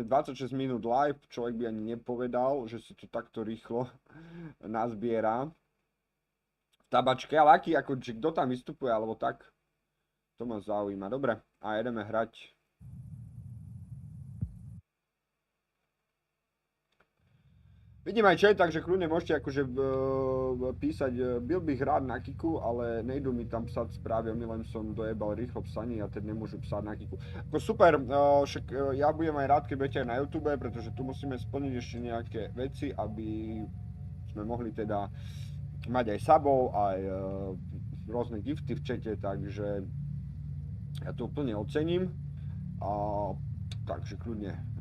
26 minút live, človek by ani nepovedal, že sa to takto rýchlo nazbiera v tabačke, ale aký, ako, že kto tam vystupuje, alebo tak, to ma zaujíma. Dobre, a ideme hrať. Vidím aj chat, takže kľudne môžete akože písať, byl bych rád na Kiku, ale nejdu mi tam psať správy, len som dojebal rýchlo psanie a teď nemôžu psať na Kiku. Ako super, však ja budem aj rád, keď budete aj na YouTube, pretože tu musíme splniť ešte nejaké veci, aby sme mohli teda mať aj sabov, aj rôzne gifty v čete, takže ja to úplne ocením. Takže kľudne.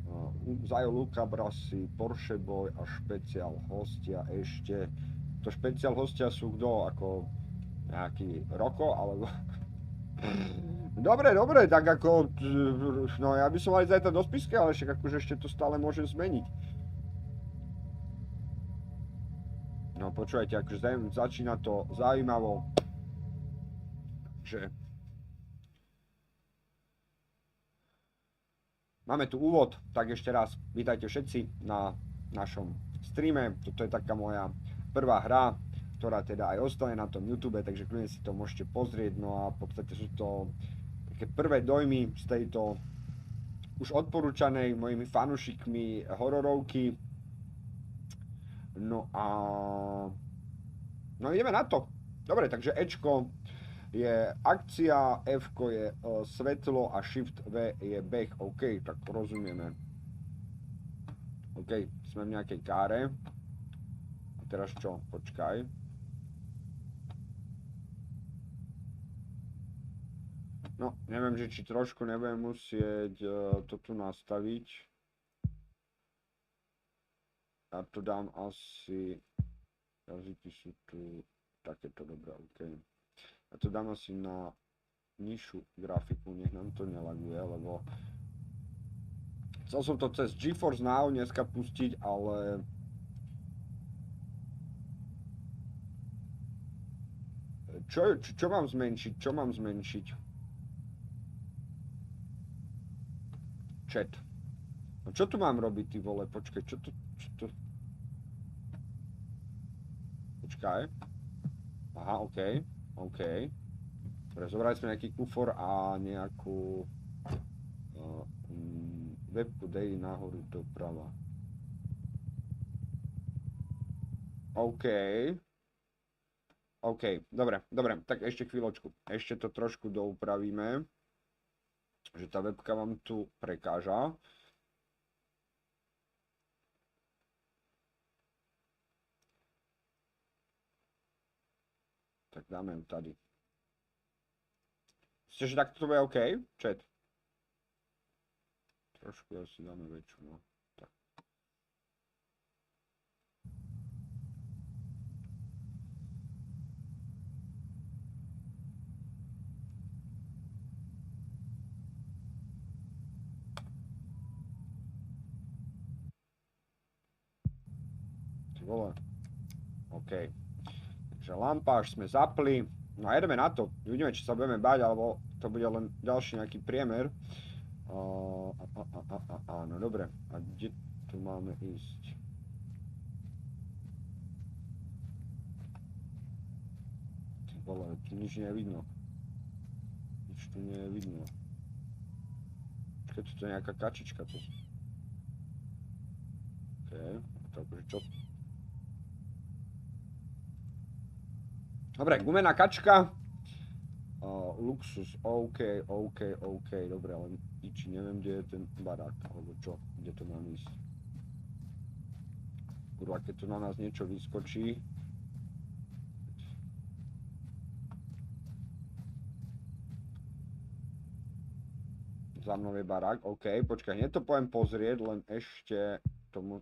Zajo Luka Brasi, Porsche Boy a špeciál hostia ešte. To špeciál hostia sú kto? Ako nejaký Roko, alebo... Dobre, tak ako... No ja by som aj zajtra do spiske, ale však akože ešte to stále môžem zmeniť. No počúvajte, akože začína to zaujímavo. Že... Máme tu úvod, tak ešte raz vítajte všetci na našom streame. Toto je taká moja prvá hra, ktorá teda aj ostane na tom YouTube, takže kľudne si to môžete pozrieť. No a v podstate sú to také prvé dojmy z tejto už odporúčanej mojimi fanúšikmi hororovky. No a... No ideme na to. Dobre, takže Ečko je akcia, F je svetlo a Shift V je beh. OK, tak rozumieme. OK, sme v nejakej káre. A teraz čo? Počkaj. No, neviem, že či trošku nebudem musieť to tu nastaviť. Ja to dám asi... Jazyky sú tu takéto dobré, OK. Ja to dám asi na nižšiu grafiku, nech nám to nelaguje, lebo chcel som to cez GeForce Now dneska pustiť, ale čo mám zmenšiť? Čo mám zmenšiť? Chat. No čo tu mám robiť, ty vole? Počkaj, čo to... Počkaj. Aha, OK. Dobre, zobrali sme nejaký kufor a nejakú webku dej nahoru doprava. OK, dobre, tak ešte chvíľočku. Ešte to trošku doupravíme, že tá webka vám tu prekáža. Tak dáme ju tady. Myslíte, že takto to bude OK, chat? Trošku asi dáme väčšiu, no. Tak. Ty vole. OK. Takže lampáž sme zapli. No a ideme na to. Uvidíme, či sa budeme báť, alebo to bude len ďalší nejaký priemer. Áno, dobre. A kde tu máme ísť? Ty vole, tu nič nie je vidno. Nič tu nie je vidno. Počkaj, tu je nejaká kačička. OK. To akože čo... Dobre, gumená kačka. Luxus, OK, dobre, ale či neviem, kde je ten barák, alebo čo, kde to mám ísť. Kurva, keď tu na nás niečo vyskočí. Za mnou je barák, OK, počkaj, hneď to poviem pozrieť, len ešte tomu...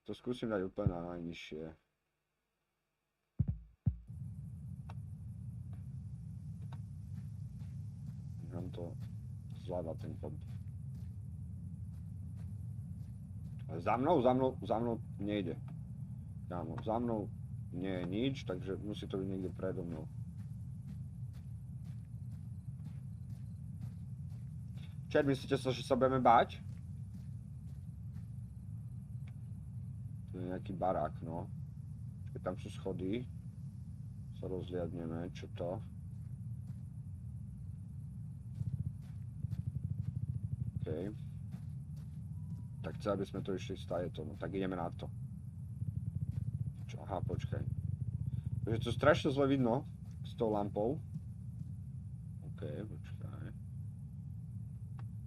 To skúsim dať úplne na najnižšie. To zvláda ten chod. Za mnou nejde. Kámo, za mnou nie je nič, takže musí to byť niekde predo mnou. Čer, myslíte sa, že sa budeme báť? nejaký barák, no. Keď tam sú schody, sa rozliadneme, čo to. OK. Tak chce, aby sme to išli stále to, no tak ideme na to. Čo? Aha, počkaj. Takže to strašne zle vidno s tou lampou. OK, počkaj.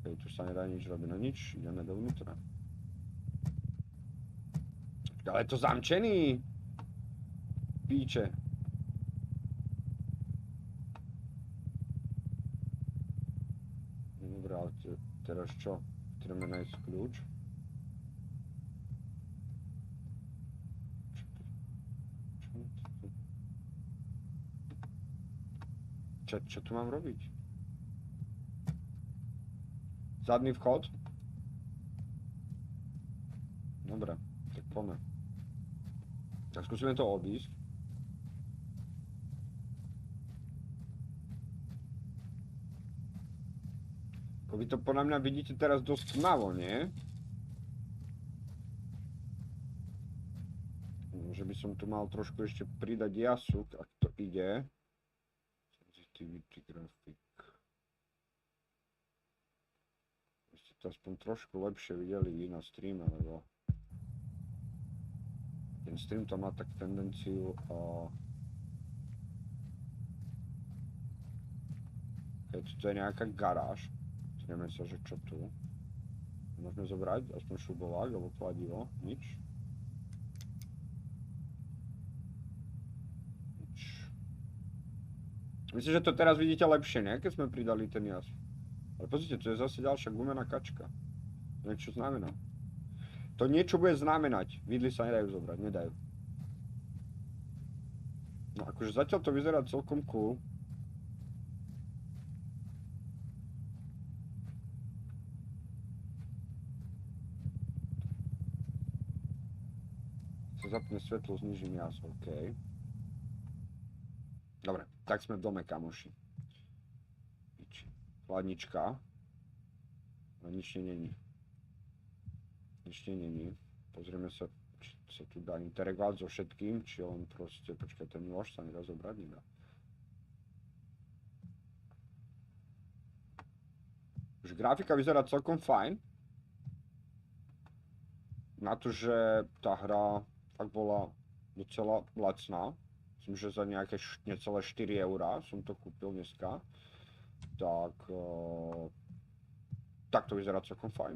OK, tu sa nedá nič robiť, no nič, ideme dovnútra. Ale je to zamčený! Píče. Dobre, ale teraz čo? Potrebujeme nájsť kľúč. Čo tu mám robiť? Zadný vchod? Dobre, tak poďme. Tak skúsime to obísť. Ako vy to podľa mňa vidíte teraz dosť tmavo, nie? Že by som tu mal trošku ešte pridať jasuk, ak to ide. Sensitivity graphic. Ste to aspoň trošku lepšie videli vy na streame, lebo ten stream to má tak tendenciu keď to je nejaká garáž. Zrieme sa, že čo tu. Môžeme zobrať aspoň šubovák alebo kladivo. Nič. Myslím, že to teraz vidíte lepšie, nie? Keď sme pridali ten jas. Ale pozrite, tu je zase ďalšia gumená kačka. To niečo znamená. To niečo bude znamenať. Vidly sa nedajú zobrať, nedajú. No akože zatiaľ to vyzerá celkom cool. Sa zapne svetlo, znižím jas, OK. Dobre, tak sme v dome, kamoši. Chladnička. No nič není. Nič není. Pozrieme sa, či sa tu dá interagovať so všetkým, či len proste, počkaj, ten nôž sa nedá zobrať, nedá. Už grafika vyzerá celkom fajn. Na to, že tá hra fakt bola docela lacná. Myslím, že za nejaké necelé 4 eurá som to kúpil dneska. Tak, tak to vyzerá celkom fajn.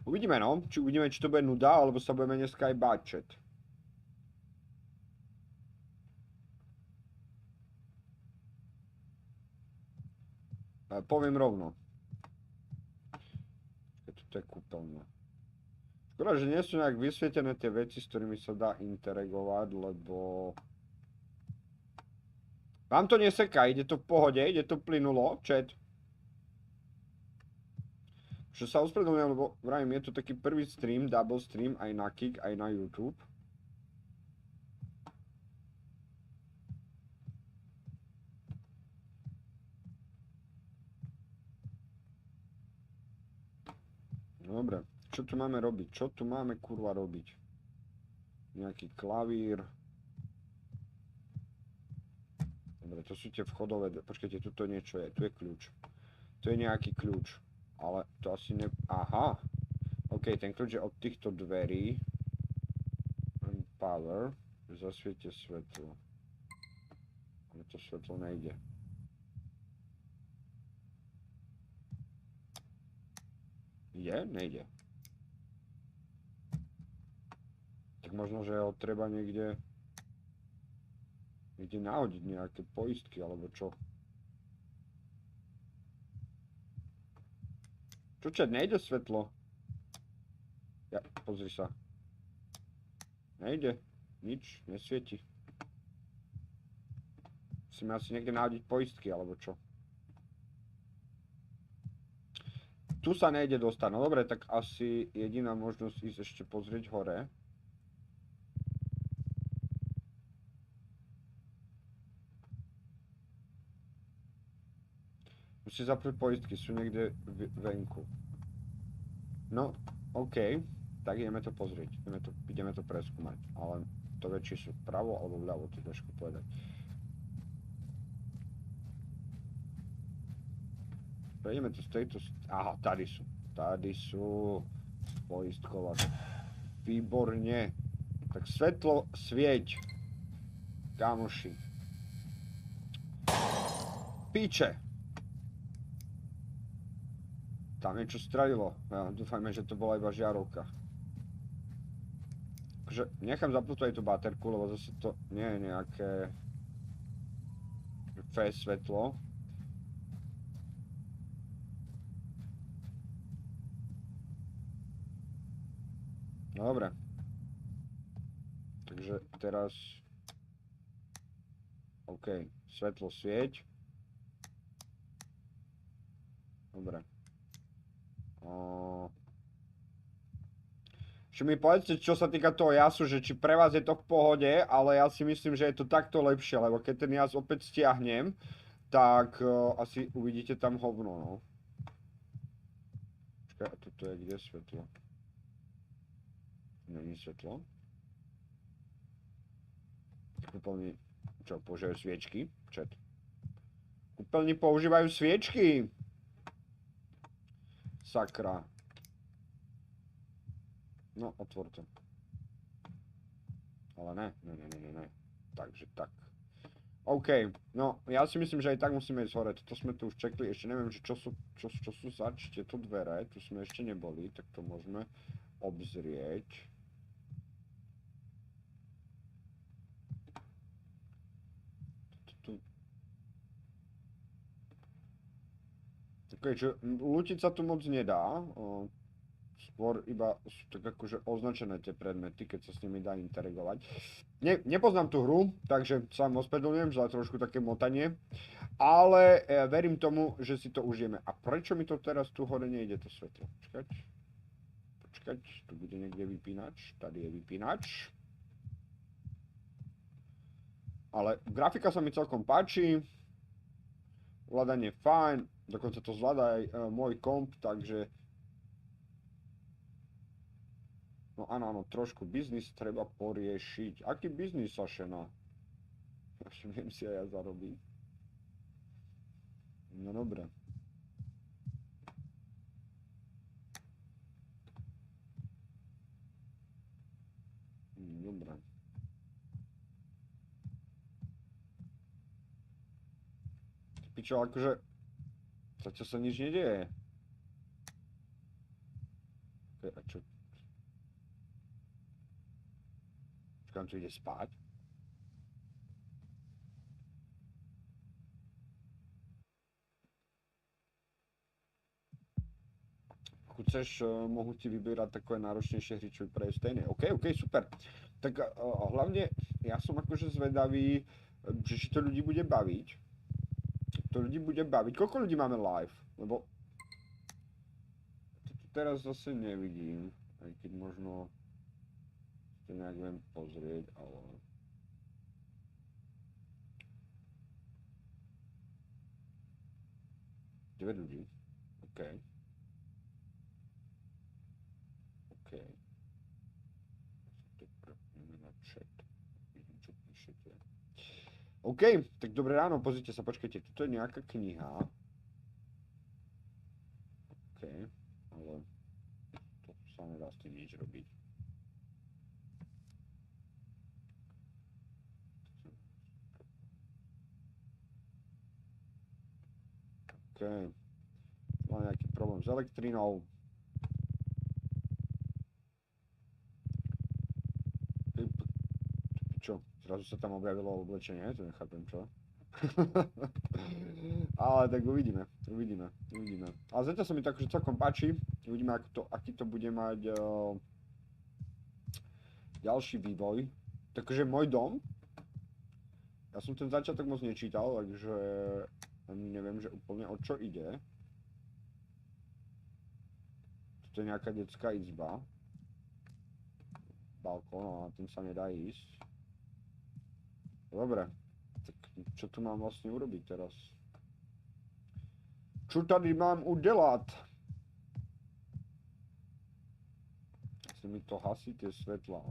Uvidíme, no. Uvidíme, či to bude nuda, alebo sa budeme dneska aj báť, chat. Poviem rovno. Toto je kúpeľňa. Škoda, že nie sú nejak vysvietené tie veci, s ktorými sa dá interagovať, lebo... Vám to neseká, ide to v pohode, ide to plynulo, chat. Že sa ospravedlňujem, lebo vravím, je to taký prvý stream, double stream, aj na Kik, aj na YouTube. Dobre, čo tu máme robiť? Čo tu máme kurva robiť? Nejaký klavír. Dobre, to sú tie vchodové, počkajte, tuto niečo je, tu je kľúč. Tu je nejaký kľúč, ale to asi ne... Aha! OK, ten kľúč je od týchto dverí. Power. Zasviete svetlo. Ale to svetlo nejde. Je? Nejde. Tak možno, že ho treba niekde nahodiť nejaké poistky, alebo čo. Čo čet, nejde svetlo? Ja, pozri sa. Nejde. Nič, nesvieti. Musíme asi niekde nahodiť poistky, alebo čo. Tu sa nejde dostať. No dobre, tak asi jediná možnosť ísť ešte pozrieť hore. Musí zapnúť poistky, sú niekde venku. No, OK. Tak ideme to pozrieť, ideme to preskúmať, ale to vie, či sú vpravo alebo vľavo, to ťažko povedať. Prejdeme to z tejto... Aha, tady sú poistkovače. Výborne. Tak svetlo svieť, kamoši. Piče. Tam niečo strelilo. Ja, dúfajme, že to bola iba žiarovka. Takže nechám zapnúť aj tú baterku, lebo zase to nie je nejaké fast svetlo. No dobre. Takže teraz... OK, svetlo svieť. Dobre. Ešte mi povedzte, čo sa týka toho jasu, že či pre vás je to v pohode, ale ja si myslím, že je to takto lepšie, lebo keď ten jas opäť stiahnem, tak asi uvidíte tam hovno, no. Počkaj, a toto je kde svetlo? Není svetlo. Kúpeľni, čo, používajú sviečky? Čet. Kúpeľni používajú sviečky! Sakra. No, otvor to. Ale ne. Takže tak. OK, no, ja si myslím, že aj tak musíme ísť hore. Toto sme tu už čekli, ešte neviem, že čo sú zač tieto dvere. Tu sme ešte neboli, tak to môžeme obzrieť. Takže lútiť sa tu moc nedá, skôr iba sú tak akože označené tie predmety, keď sa s nimi dá interagovať. Nepoznám tú hru, takže sa vám ospravedlňujem za trošku také motanie, ale verím tomu, že si to užijeme. A prečo mi to teraz tu hore nejde to svetlo? Počkať, tu bude niekde vypínač, tady je vypínač. Ale grafika sa mi celkom páči, hľadanie fajn, dokonca to zvláda aj môj komp, takže... No áno, trošku biznis treba poriešiť. Aký biznis, Sašena? Viem si aj ja zarobiť. No dobre. Dobre. Pičo, akože... Zatiaľ sa nič nedieje. Okay, a čo? Počkám, tu ide spať. Pokud chceš, mohu ti vybierať takové náročnejšie hry, čo vypadajú stejné. OK, super. Tak hlavne ja som akože zvedavý, že či to ľudí bude baviť. Koľko ľudí máme live? Lebo to teraz zase nevidím, aj keď možno to nejak viem pozrieť, ale... Dve ľudí. OK. Na chat. Vidím, čo píšete. OK, tak dobré ráno, pozrite sa, počkajte, tuto je nejaká kniha. OK, ale to sa nedá s tým nič robiť. OK, mám nejaký problém s elektrinou. Čo? Zrazu sa tam objavilo oblečenie, to nechápem, čo? Ale tak uvidíme. Ale zatiaľ sa mi to akože celkom páči. Uvidíme, aký to bude mať ďalší vývoj. Takže môj dom. Ja som ten začiatok moc nečítal, takže ani neviem, že úplne o čo ide. Toto je nejaká detská izba. Balkón, a na tým sa nedá ísť. Dobre, tak čo tu mám vlastne urobiť teraz? Čo tady mám udelať? Chce mi to hasiť tie svetla.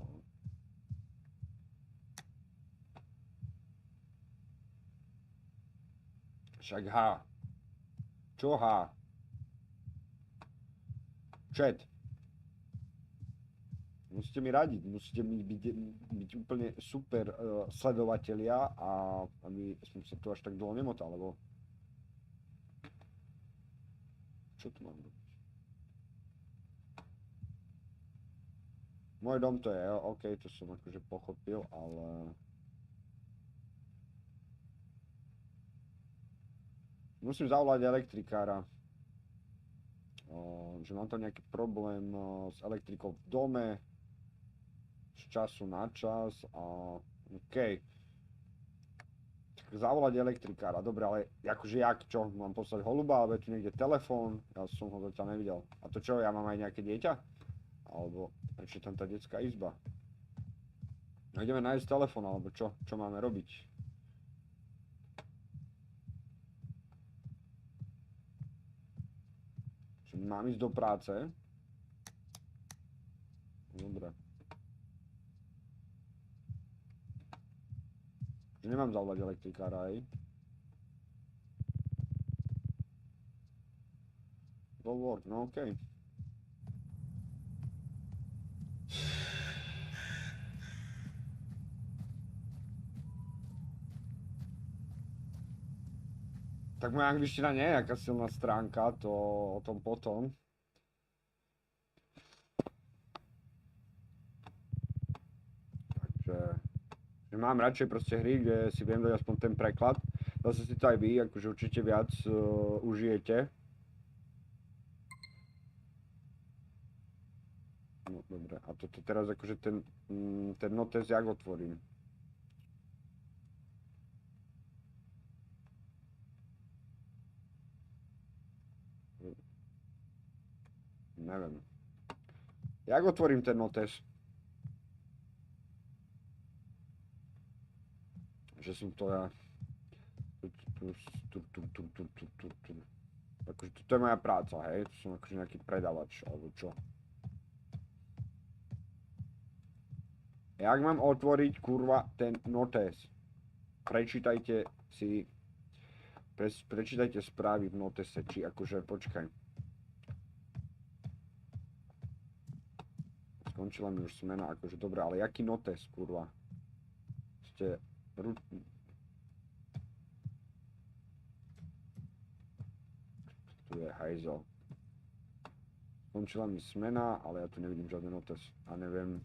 Však H. Čo H? Chat. Musíte mi radiť, musíte mi byť úplne super sledovatelia a aby som sa tu až tak dlho nemotal, lebo... Čo tu mám robiť? Môj dom to je, OK, to som akože pochopil, ale... Musím zavolať elektrikára, že mám tam nejaký problém s elektrikou v dome, z času na čas a OK. Zavolať elektrikára, dobre, ale akože jak, čo, mám poslať holuba, alebo je tu niekde telefón, ja som ho zatiaľ nevidel. A to čo, ja mám aj nejaké dieťa? Alebo prečo je tam tá detská izba? No ideme nájsť telefón, alebo čo máme robiť? Mám ísť do práce. Dobre. Že nemám zavolať elektrikára aj. Go work, no okej. Tak moja angličtina nie je nejaká silná stránka, to o tom potom. Takže mám radšej proste hry, kde si viem dať aspoň ten preklad. Zase si to aj vy, akože určite viac užijete. No dobre, a toto teraz akože ten notes jak otvorím? Neviem. Jak otvorím ten notes? Že som to ja... Akože toto je moja práca, hej? To som akože nejaký predavač, alebo čo? Jak mám otvoriť, kurva, ten notes? Prečítajte si... Prečítajte správy v notese, či akože, počkaj. Skončila mi už smena, akože dobre, ale jaký notes, kurva? Ste... Tu je hajzo. Skončila mi smena, ale ja tu nevidím žiadny notes. A neviem...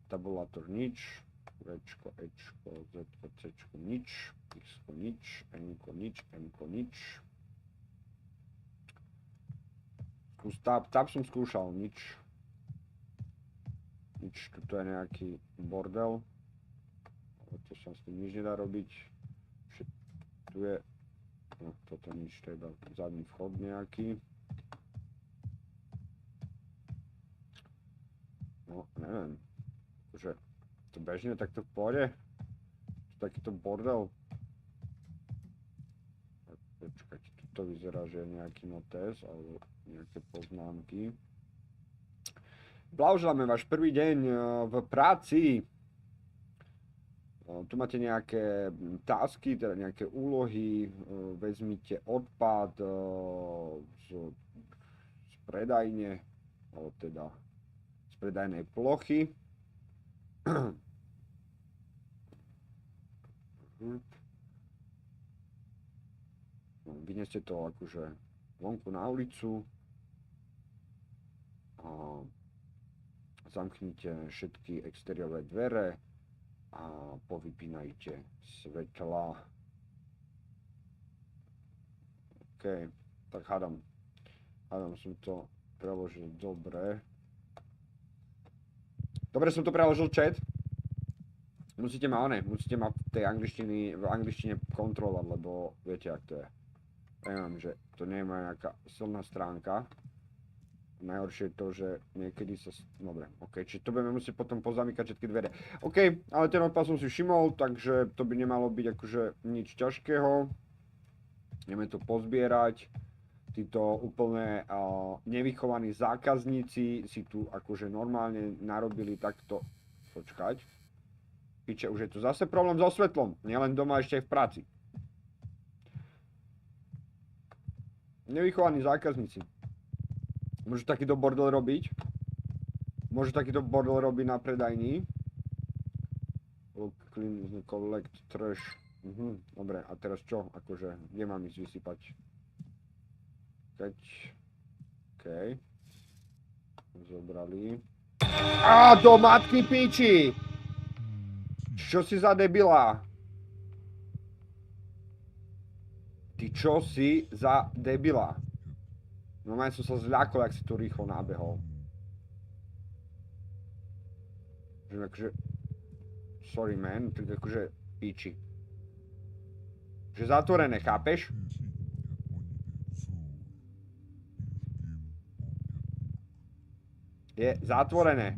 Tabulátor nič. Včko, Ečko, Zko, Cčko nič. Xko nič. Nko nič. Mko nič. Tab som skúšal, nič. Nič, tuto je nejaký bordel. Ale to sa s tým nič nedá robiť. Tu je... No, toto nič, to je iba zadný vchod nejaký. No, neviem. Akože, to bežne takto v pohode? Takýto bordel? Počkajte, tuto vyzerá, že je nejaký notes, alebo nejaké poznámky. Blahoželáme váš prvý deň v práci. Tu máte nejaké tasky, teda nejaké úlohy. Vezmite odpad z predajne, alebo teda z predajnej plochy. Vyneste to akože vonku na ulicu a zamknite všetky exteriérové dvere a povypínajte svetla. OK, tak hádam som to preložil dobre. Dobre som to preložil, chat. Musíte ma v tej angličtine kontrolovať, lebo viete, ak to je. Neviem, že to nie je moja nejaká silná stránka. Najhoršie je to, že niekedy sa... Dobre, OK, čiže to budeme musieť potom pozamykať všetky dvere. OK, ale ten odpad som si všimol, takže to by nemalo byť akože nič ťažkého. Ideme to pozbierať. títo úplne nevychovaní zákazníci si tu akože normálne narobili takto. Počkať. Piče, už je tu zase problém so svetlom. Nielen doma, ešte aj v práci. Nevychovaní zákazníci. Môžu takýto bordel robiť. Môžu takýto bordel robiť na predajni. Clean, collect, trash. Dobre, a teraz čo? Akože, kde mám ísť vysypať? OK. Zobrali. Á, do matky piči! Čo si za debila? Ty čo si za debila? Normálne som sa zľakol, jak si tu rýchlo nábehol. Že akože... Sorry man, tak akože piči. Že zatvorené, chápeš? Je zatvorené.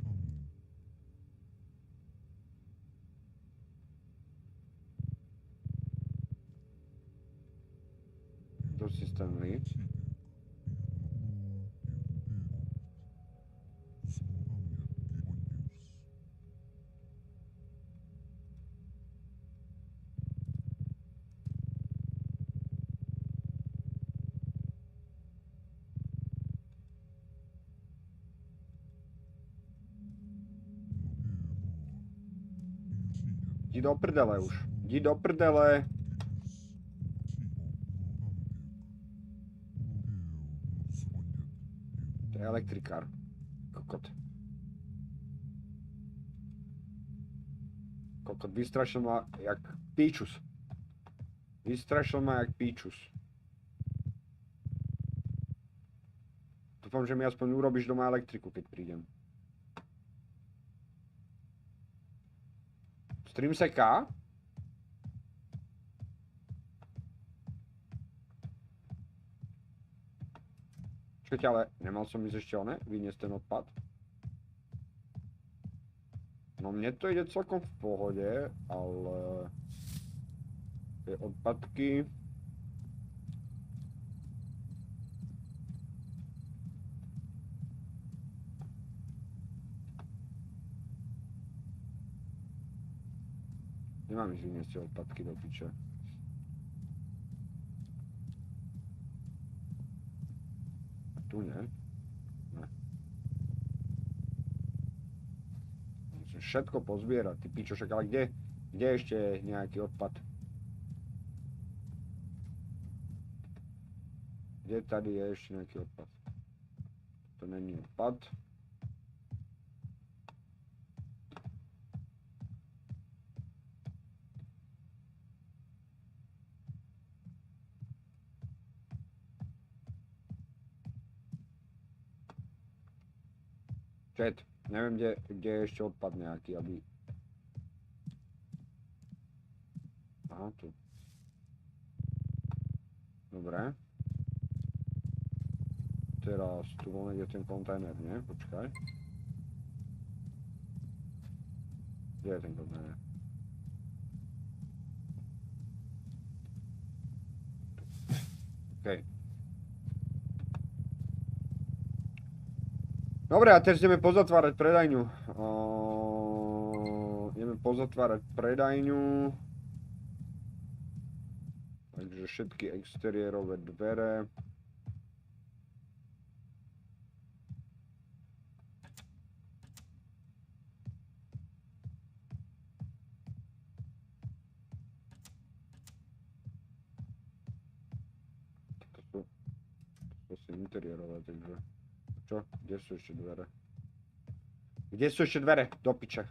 To si stanuli. Jdi do prdele už. Jdi do prdele. To je elektrikár. Kokot. Kokot, vystrašil ma jak píčus. Vystrašil ma jak píčus. Dúfam, že mi aspoň urobíš doma elektriku, keď prídem. Stream seká? Počkajte, ale nemal som ísť ešte vyniesť ten odpad? No mne to ide celkom v pohode, ale... Tie odpadky... Nemám ísť vyniesť tie odpadky do piče. Tu nie? Ne. Musím všetko pozbierať, ty pičo, však ale kde? Kde ešte je nejaký odpad? Kde tady je ešte nejaký odpad? To není odpad. Chat, neviem, kde je ešte odpad nejaký, aby... Aha, tu. Dobre. Teraz tu bol niekde ten kontajner, nie? Počkaj. Kde je ten kontajner? OK. Dobre, a teraz ideme pozatvárať predajňu. Ideme pozatvárať predajňu. Takže všetky exteriérové dvere. To sú interiérové, takže... Čo? Kde sú ešte dvere? Kde sú ešte dvere? Do piče.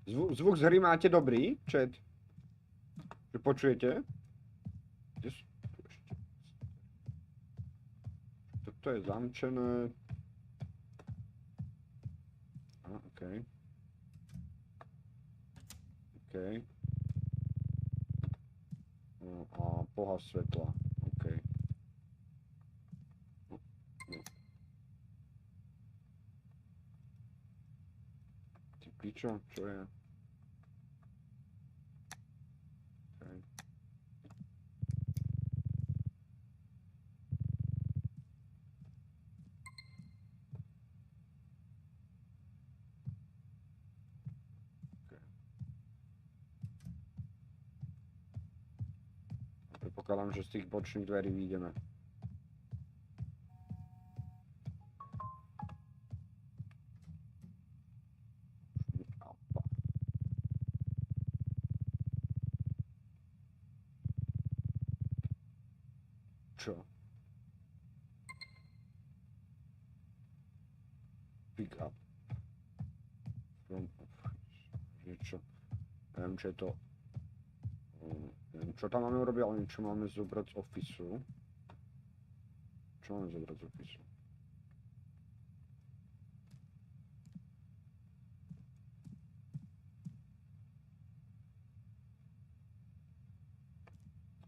Zvuk z hry máte dobrý, chat? Že počujete? Kde sú tu ešte? Toto je zamčené. OK. OK. A pohas svetla. OK. No. Ty pičo, čo je? Predpokladám, že z tých bočných dverí vyjdeme. Čo? Pick up. From office. Niečo. Neviem, čo je to. Neviem, čo tam máme urobiť, ale niečo máme zobrať z ofisu. Čo máme zobrať z ofisu?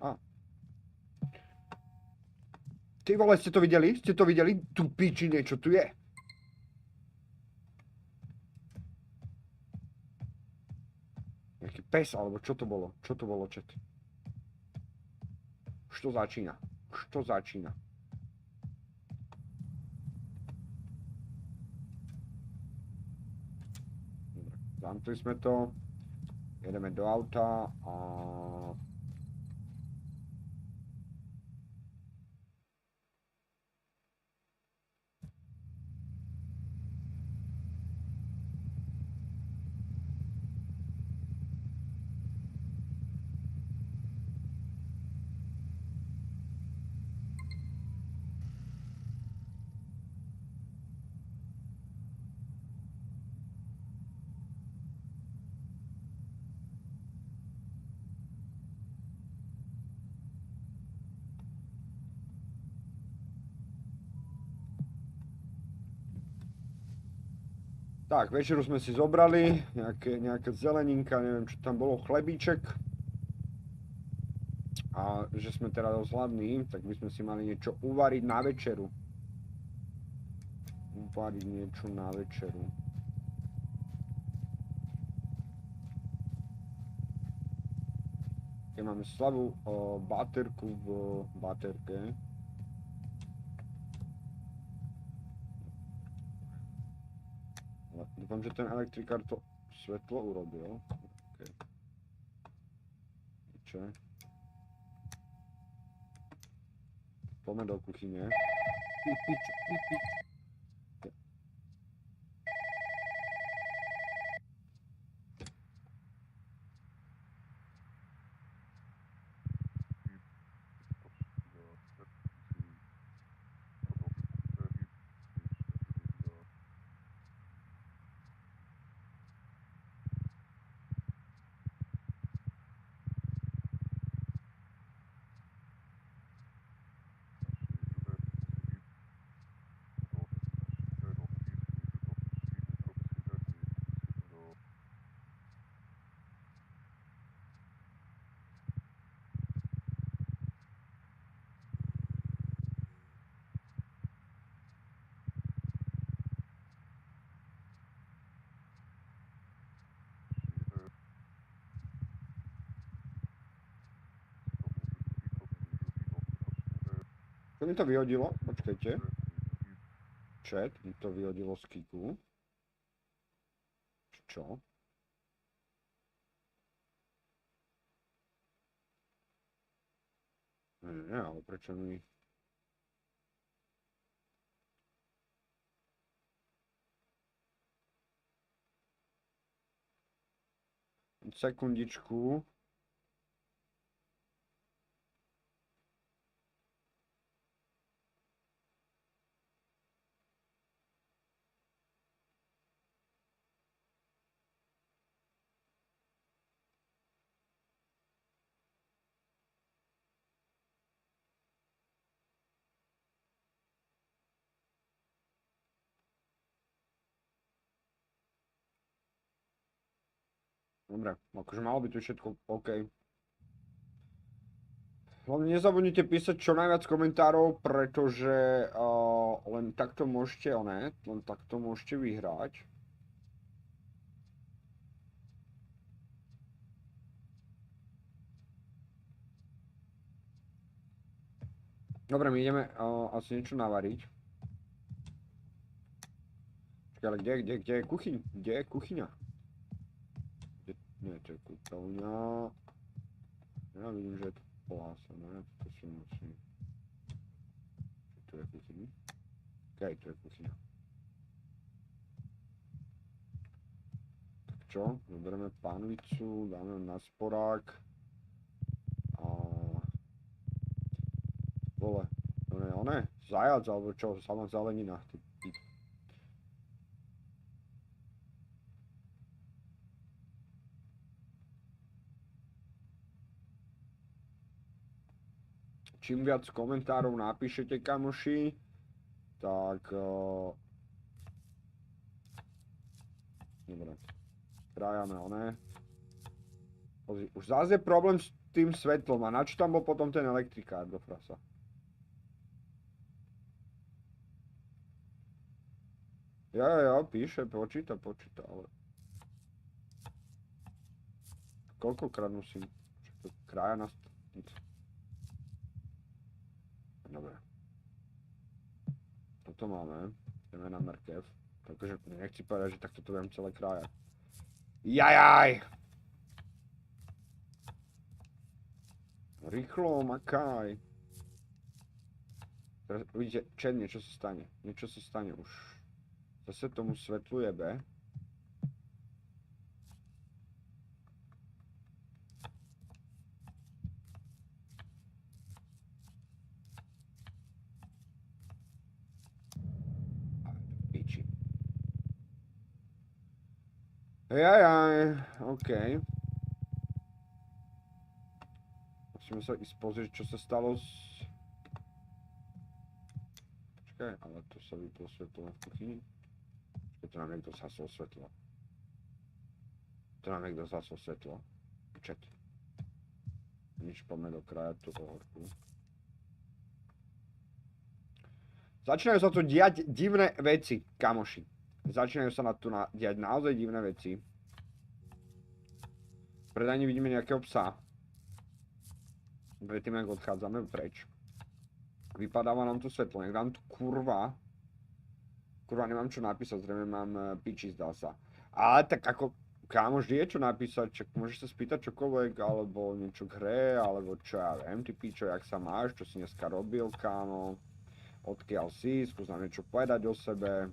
A. Ty vole, ste to videli? Ste to videli? Tu piči niečo tu je. Nejaký pes, alebo čo to bolo? Čo to bolo, chat? Už to začína. Už to začína. Dobre, zamkli sme to. Jedeme do auta a... Tak, večeru sme si zobrali, nejaká zeleninka, neviem čo tam bolo, chlebíček. A že sme teda dosť hladní, tak by sme si mali niečo uvariť na večeru. Uvariť niečo na večeru. Keď máme slabú baterku v baterke. Dúfam, že ten elektrikár to svetlo urobil. Okay. Čo? Poďme do kuchyne. Čo mi to vyhodilo? Počkajte. Chat, mi to vyhodilo z Kiku. Čo? Nie, ale prečo mi... Sekundičku. Dobre, akože malo by to všetko OK. Hlavne nezabudnite písať čo najviac komentárov, pretože len takto môžete, len takto môžete vyhrať. Dobre, my ideme asi niečo navariť. Počkaj, ale kde je kuchyň? Kde je kuchyňa? Nie, to je kúpeľňa. Ja vidím, že je to... zapolá sa, ne? To si musí. Tu je kuchyňa. Okej, tu je kuchyňa. Tak čo? Zoberieme pánvicu, dáme na sporák. A... Vole, one, zajac, alebo čo, sama zelenina. Čím viac komentárov napíšete, kamoši, tak... Dobre. Krájame one. Pozri, už zase je problém s tým svetlom. A na čo tam bol potom ten elektrikár do frasa? Jo, píše, počíta, ale... Koľkokrát musím... Krája na... Nic. Dobre. Toto máme. Ideme na mrkev. Takže nechci povedať, že takto to budem celé krájať. Jajaj! Rýchlo, makaj. Teraz uvidíte, niečo sa stane. Niečo sa stane už. Zase tomu svetlu jebe. Piči. Jajaj, okej. Musíme sa ísť pozrieť, čo sa stalo s... Počkaj, ale to sa vyplo svetlo v kuchyni. Počkaj, to nám niekto zasol svetlo. Čet. Nič, poďme do kraja tú horku. Začínajú sa tu diať divné veci, kamoši. Začínajú sa tu diať naozaj divné veci. Predajne vidíme nejakého psa. Predtým, ako odchádzame preč. Vypadáva nám tu svetlo, nech dám tu kurva. Kurva, nemám čo napísať, zrejme mám piči, zdá sa. Ale tak ako, kámo, vždy je čo napísať, čak môžeš sa spýtať čokoľvek, alebo niečo k hre, alebo čo ja viem, ty pičo, jak sa máš, čo si dneska robil, kámo. Odkiaľ si, skús nám niečo povedať o sebe.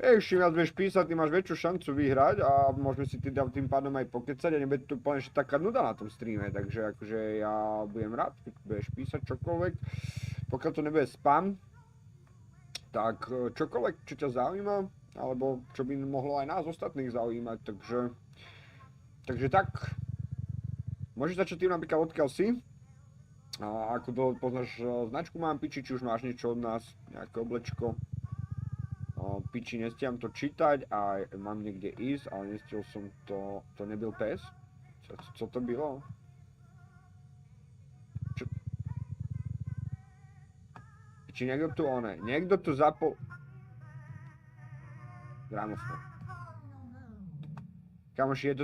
Čím viac budeš písať, ty máš väčšiu šancu vyhrať a môžeme si tým pádom aj pokecať a nebude tu úplne taká nuda na tom streame, takže akože ja budem rád, keď budeš písať čokoľvek. Pokiaľ to nebude spam, tak čokoľvek, čo ťa zaujíma, alebo čo by mohlo aj nás ostatných zaujímať, takže tak. Môžeš začať tým napríklad odkiaľ si. A ako to poznáš značku Mám piči, či už máš niečo od nás, nejaké oblečko. Piči, nestiam to čítať a mám niekde ísť, ale nestiel som to, to nebyl pes? Co to bylo? Čo? Či niekto tu niekto tu gramofón. Kamoši,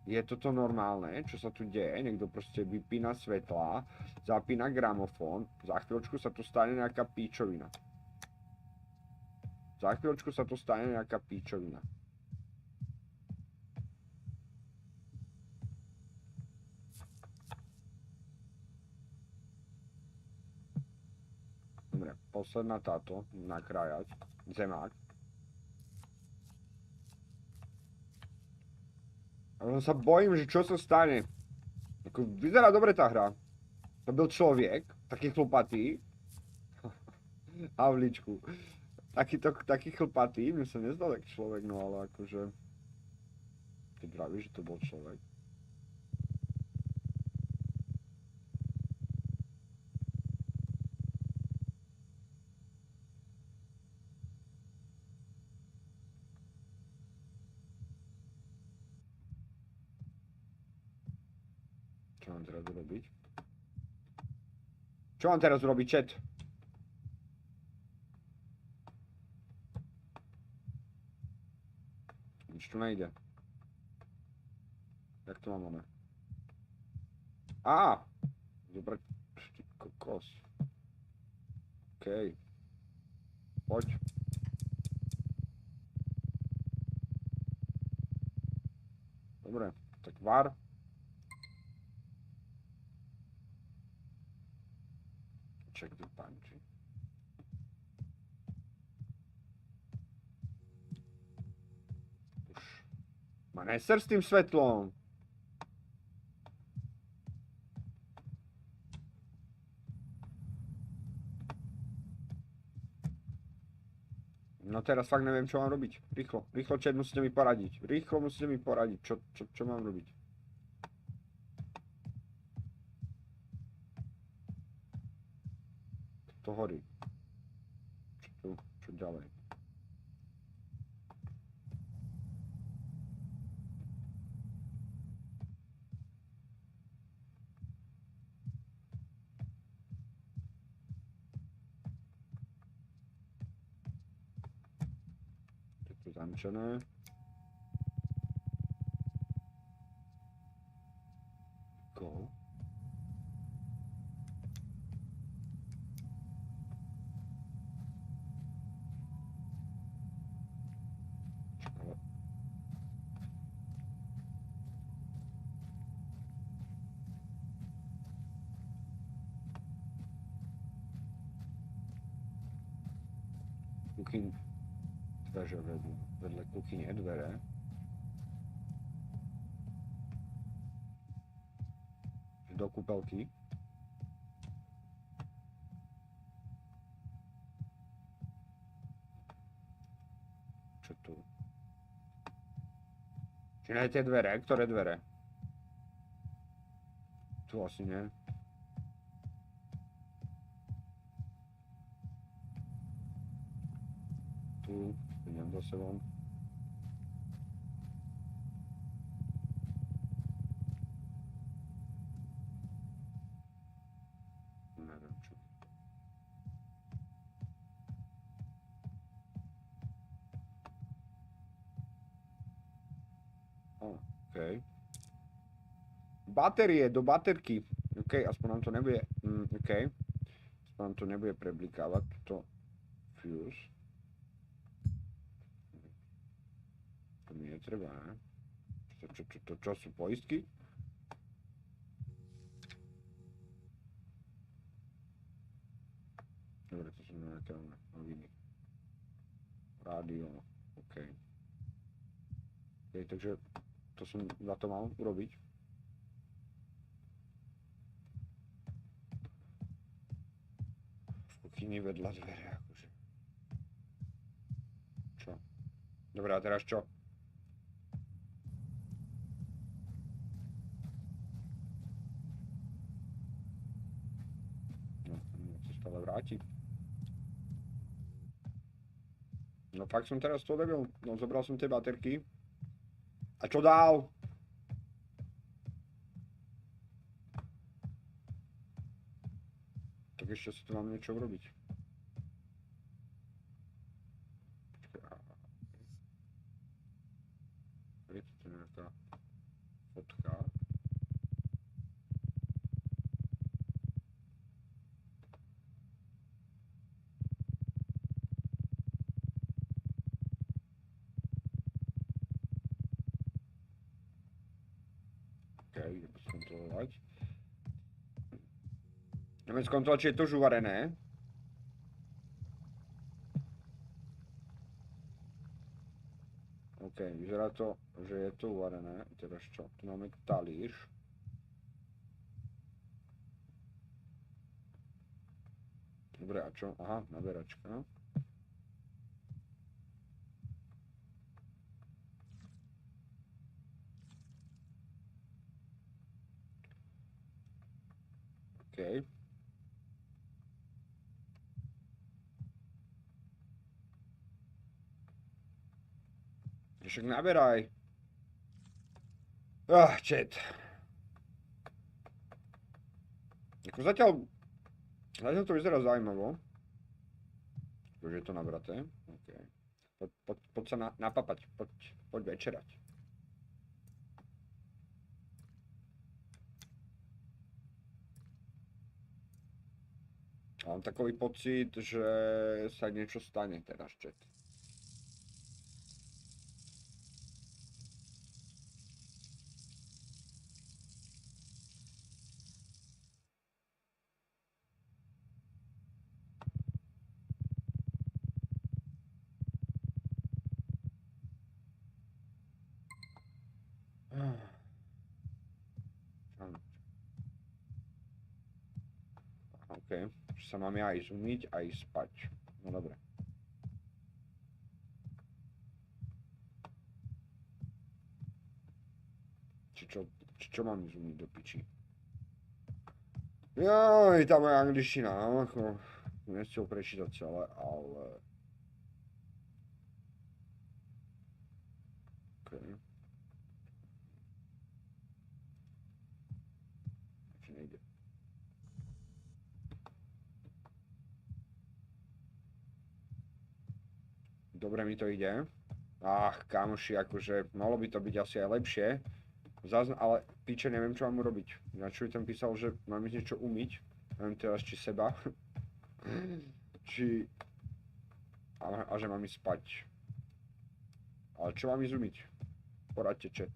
je toto normálne, čo sa tu deje? Niekto proste vypína svetla, zapína gramofón, za chvíľočku sa tu stane nejaká píčovina. Dobre, posledná táto, nakrájať, zemák. Ale sa bojím, že čo sa stane. Ako, vyzerá dobre tá hra. To byl človek, taký chlupatý. Havličku. Taký chlpatý, mne sa nezdal tak človek, no ale akože... Ty vravíš, že to bol človek. Čo mám teraz urobiť? Čo mám teraz urobiť, chat? Nič tu nejde. Jak to mám, one? Zobrať... Ty kokos. Okej. Poď. Dobre, tak var. Check the pantry. Už. Ma neser s tým svetlom. No teraz fakt neviem, čo mám robiť. Rýchlo, rýchlo, chat, musíte mi poradiť. Rýchlo musíte mi poradiť, čo mám robiť. To horí. Čo tu, čo ďalej? Je tu zamčené. Go. Ale... Kuchyň, dveře vedle kuchyně dvere. Do kúpelky. Čo tu? Či ne tie dvere? Ktoré dvere? Tu asi nie. Tu, idem za sebou. Neviem čo. OK. Batérie, do baterky. OK, aspoň nám to nebude... OK. Aspoň nám to nebude preblikávať. Toto... Fuse. To mi netreba, ne? Čo sú poistky? Dobre, to sú nejaké noviny. Rádio, OK. OK, takže to som za to mal urobiť. V kuchyni vedľa dvere, akože. Čo? Dobre, a teraz čo? No, sa stále vráti. No fakt som teraz to debil. No zobral som tie baterky. A čo dál? Tak ešte si tu mám niečo urobiť. Je tu nejaká fotka. OK, ideme skontrolovať. Ideme skontrolovať, či je to už uvarené. OK, vyzerá to, že je to uvarené. Teraz čo? Tu máme talíř. Dobre, a čo? Aha, naberačka. OK. Však naberaj. Chat. Ako zatiaľ to vyzerá zaujímavo. Už je to nabraté. OK. Poď sa napapať. Poď večerať. Mám takový pocit, že sa niečo stane teraz, chat. OK, že sa mám ja ísť umyť a ísť spať. No dobre. Čo mám ísť umyť do piči? Joj, tá moja angličtina, no ako... Nechcel prečítať celé, ale... OK. Či nejde. Dobre mi to ide. Kamoši, akože malo by to byť asi aj lepšie. Ale piče, neviem, čo mám urobiť. Ináč by tam písal, že mám ísť niečo umyť. Neviem teraz, či seba. Či... A že mám ísť spať. Ale čo mám ísť umyť? Poradte, chat.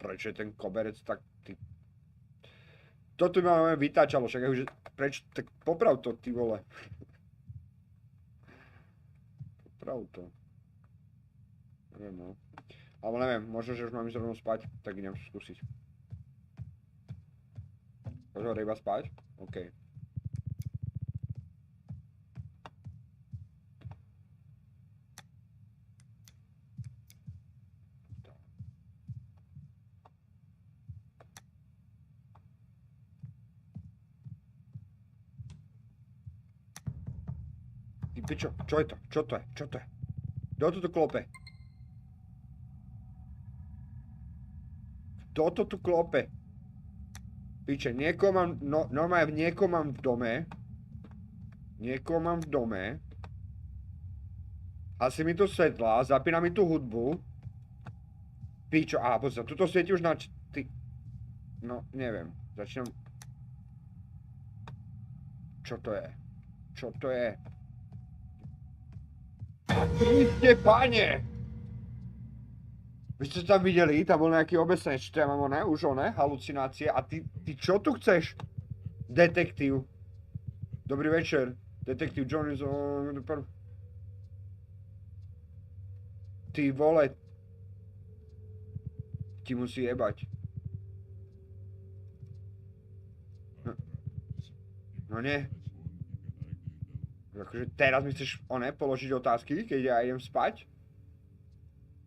Prečo je ten koberec tak... To tu máme vytáčalo, však akože... Prečo? Tak poprav to, ty vole. Poprav to. Neviem, no. Alebo neviem, možno, že už mám ísť rovno spať, tak idem skúsiť. Môžem iba spať? OK. Ty pičo, čo je to? Čo to je? Čo to je? Kto to tu klope? Kto to tu klope? Piče, niekoho mám, no, normálne niekoho mám v dome. Niekoho mám v dome. Asi mi to svetla, zapína mi tú hudbu. Pičo, pozor, tuto svieti už na... Ty... No, neviem, začínam... Čo to je? Čo to je? Kriste, pane! Vy ste to tam videli? Tam bol nejaký obecenec, čo ja mám už halucinácie. A ty čo tu chceš? Detektív. Dobrý večer. Detektív John is on... Ty vole. Ti musí jebať. No nie. Akože teraz mi chceš, položiť otázky, keď ja idem spať?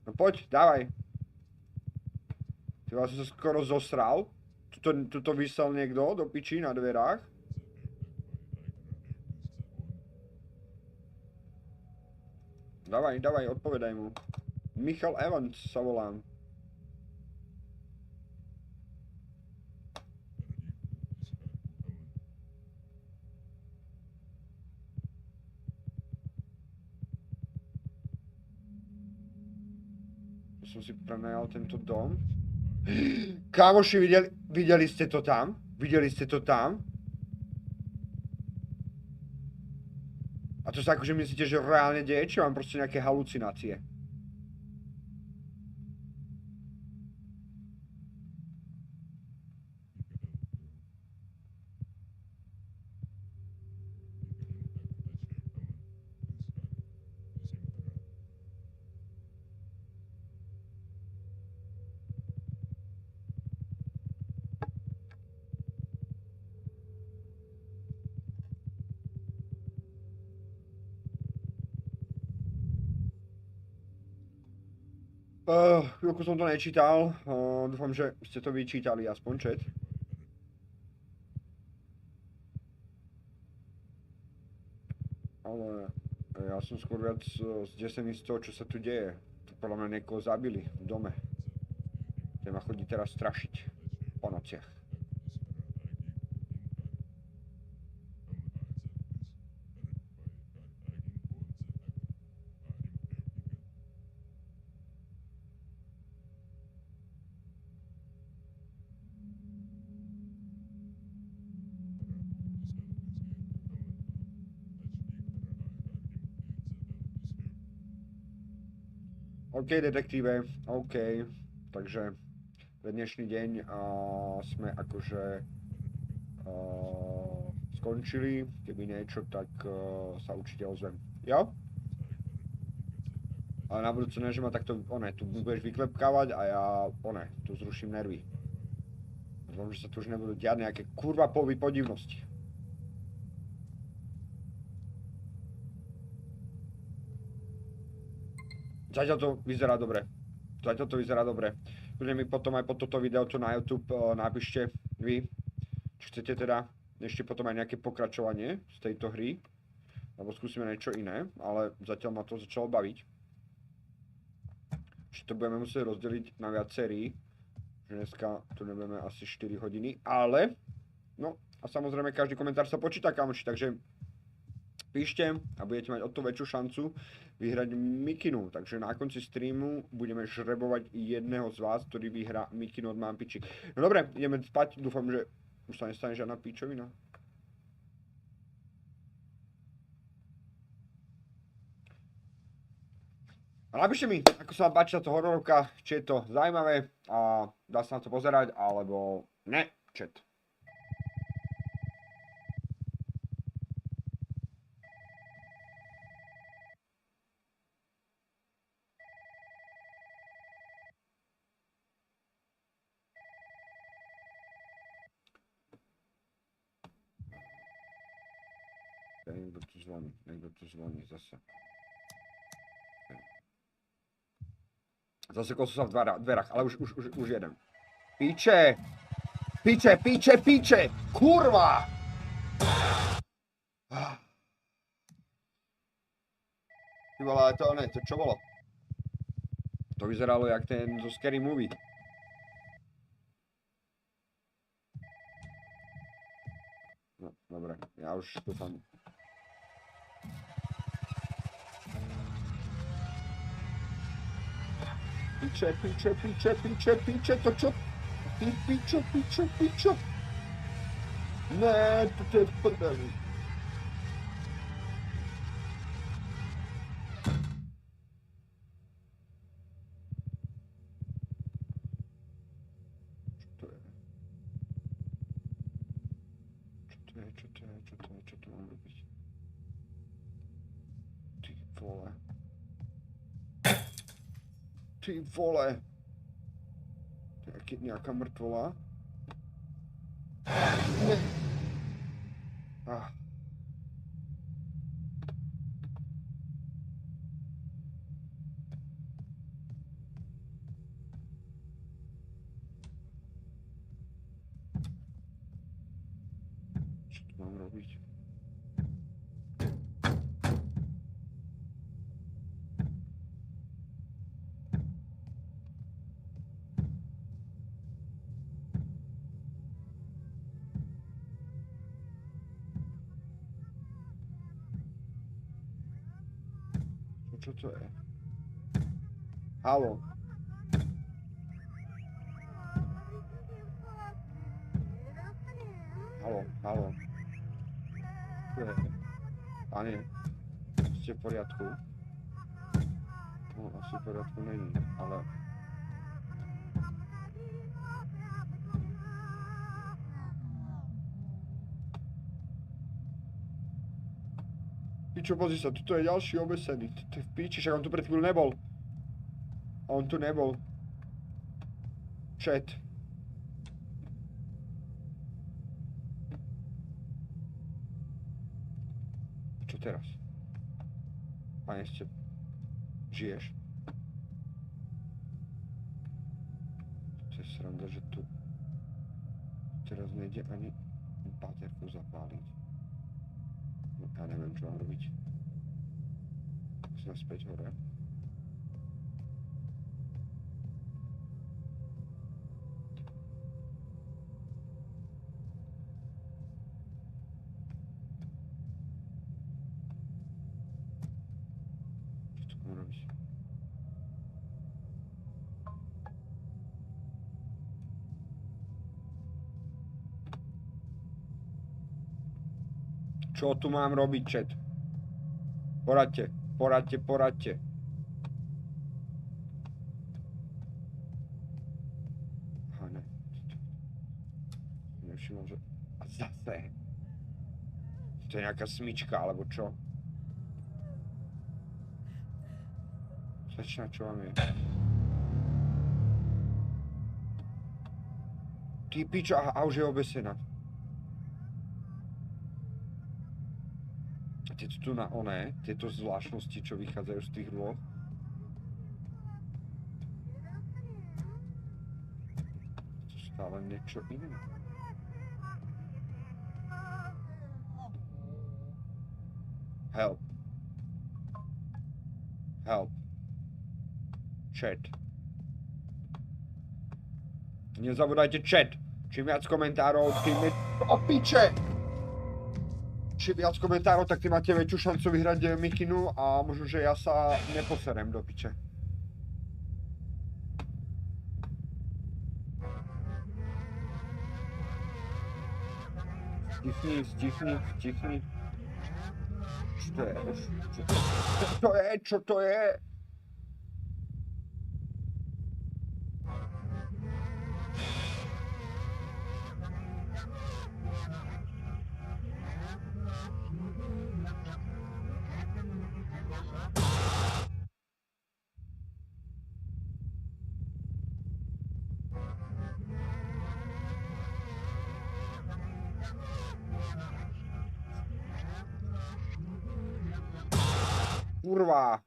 No poď, dávaj. Ty som sa skoro zosral. Tuto vysel niekto do piči na dverách. Dávaj, odpovedaj mu. Michal Evans sa volám. Som si prenajal tento dom. Kámoši, videli ste to tam? Videli ste to tam? A to sa akože myslíte, že reálne deje, či mám proste nejaké halucinácie? Chvíľku som to nečítal, dúfam, že ste to vyčítali aspoň chat. Ale ja som skôr viac zdesený z toho, čo sa tu deje. Tu podľa mňa niekoho zabili v dome. Ten ma chodí teraz strašiť po nociach. OK, detektíve, OK. Takže pre dnešný deň sme akože skončili. Keby niečo, tak sa určite ozvem. Jo? Ale na budúce ne, že ma takto, tu budeš vyklepkávať a ja, tu zruším nervy. Dúfam, že sa tu už nebudú diať nejaké kurva podivnosti. Zatiaľ to vyzerá dobre. Kľudne mi potom aj pod toto video tu na YouTube napíšte vy, či chcete teda ešte potom aj nejaké pokračovanie z tejto hry. Alebo skúsime niečo iné, ale zatiaľ ma to začalo baviť. Čiže to budeme musieť rozdeliť na viac sérií. Že dneska tu nebudeme asi 4 hodiny, ale no a samozrejme každý komentár sa počíta, kamoši, takže píšte a budete mať o to väčšiu šancu vyhrať mikinu. Takže na konci streamu budeme žrebovať jedného z vás, ktorý vyhrá mikinu od Mampiči. No dobre, ideme spať, dúfam, že už sa nestane žiadna píčovina. A napíšte mi, ako sa vám páči táto hororovka, či je to zaujímavé a dá sa na to pozerať, alebo ne, chat. Niekto tu zvoní zase. Zase kosu sa v dverách, ale už jeden. Píče! Kurva! Ty vole, ale to čo bolo? To vyzeralo jak ten zo Scary Movie. No, dobre, ja už to tam... Píče, to čo? Píčo. Ne, to je prdel. Čo to mám robiť? Ty vole. Nejaká mŕtvola. Ne. Čo tu mám robiť? Čo to je? Haló. Haló. Čo je? Pane, ste v poriadku? No, asi v poriadku není, ale... Pičo, pozri sa, tuto je ďalší obesený. To je v píči, však on tu pred chvíľu nebol. On tu nebol. Chat. Čo teraz? Pane, žiješ? To je sranda, že tu teraz nejde ani baterku zapáliť. No, ja neviem, čo mám robiť. Sme späť hore. Čo tu mám robiť? Čo tu mám robiť, chat? Poradte. Aha, ne. Nevšimol, že... A zase. To je nejaká smyčka, alebo čo? Slečna, čo vám je? Ty pičo, a už je obesená. Tieto tu na oné, tieto zvláštnosti, čo vychádzajú z tých rôh. To stále niečo iné. Help. Help. Chat. Nezabúdajte chat. Čím viac komentárov, tým je... O piče! Čím viac komentárov, tak tým máte väčšiu šancu vyhrať mikinu a možno, že ja sa neposerem do piče. Stichni. Čo to je? Čo to je? Kurva.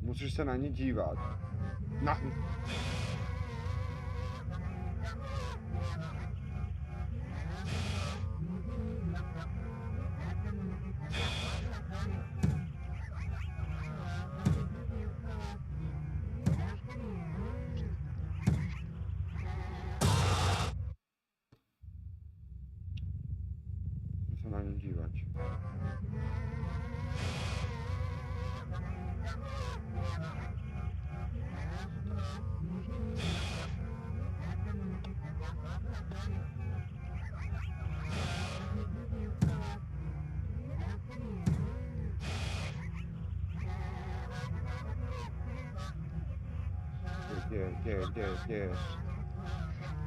Musíš se na ně dívat. Na... Se na ně dívat.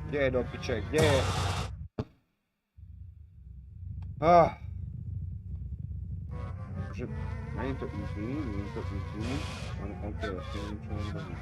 Kde do piče, kde je? Že není to easy, ale ok, asi nevím, čo mám dobu.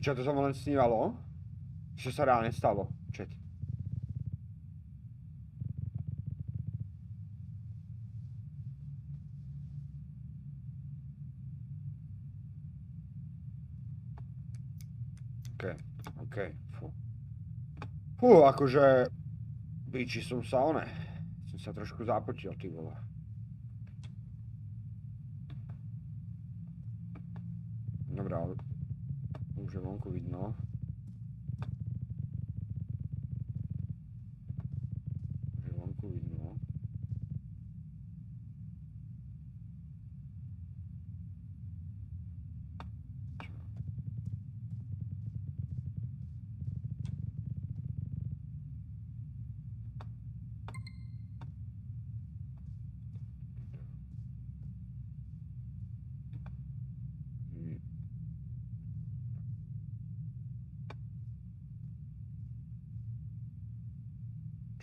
Čo to sa len snívalo? Čo sa reálne stalo? Chat. OK, fú, akože... Bíči som sa som sa trošku zapotil, ty vole. Dobrá, ale... Už je vonku vidno. Už je vonku vidno.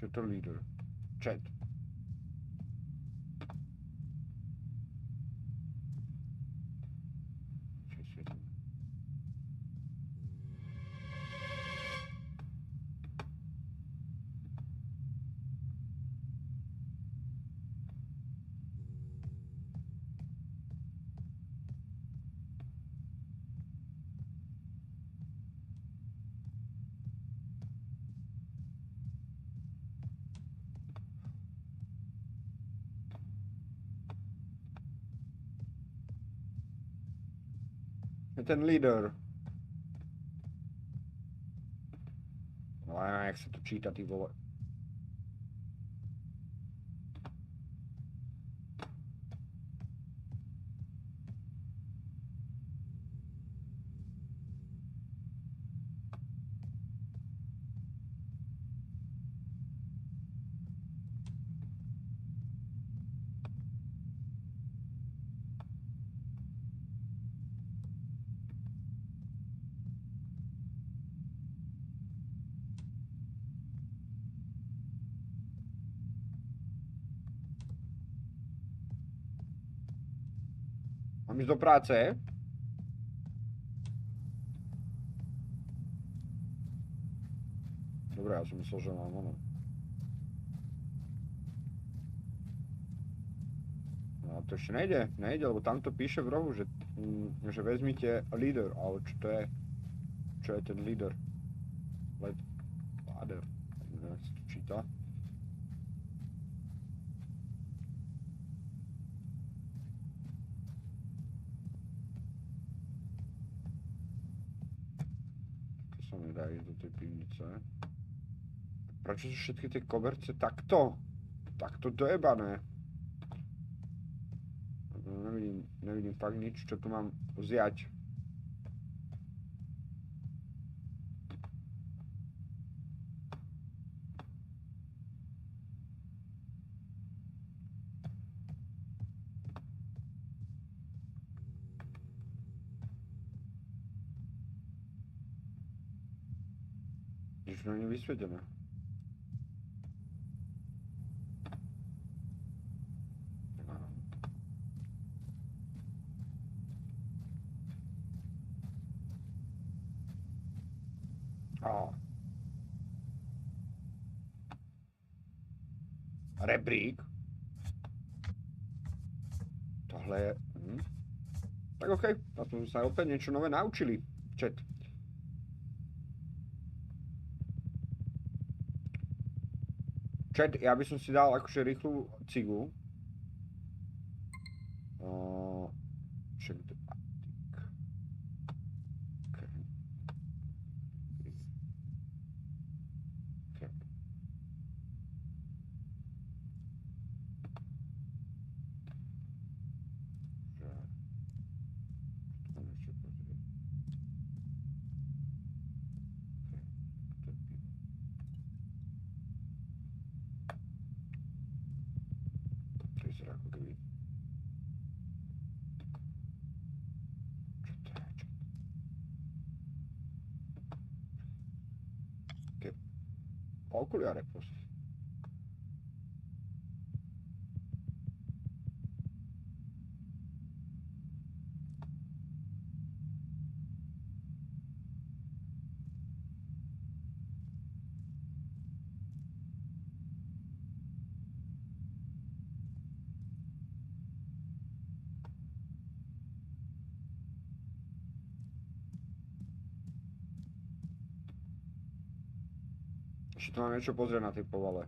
Čo je to leader? Chat. ten líder. No a jak sa to číta, ty vole. Mám ísť do práce? Dobre, ja som myslel, že mám ono. No to ešte nejde, lebo tam to píše v rohu, že vezmite líder, ale čo to je? Čo je ten líder? Ladder. Neviem, jak sa to číta. To sa nedá ísť do tej pivnice. Prečo sú všetky tie koberce takto? Takto dojebané. Nevidím fakt nič, čo tu mám vziať. Nič to nie je vysvetené. Rebrík. Tohle je... Tak okej, tak sme sa opäť niečo nové naučili. Chat. Chat, ja by som si dal akože rýchlu cigu. Check the attic. Okay. Okay. Okuliare proste. Ešte tu mám niečo pozrieť na tej povale.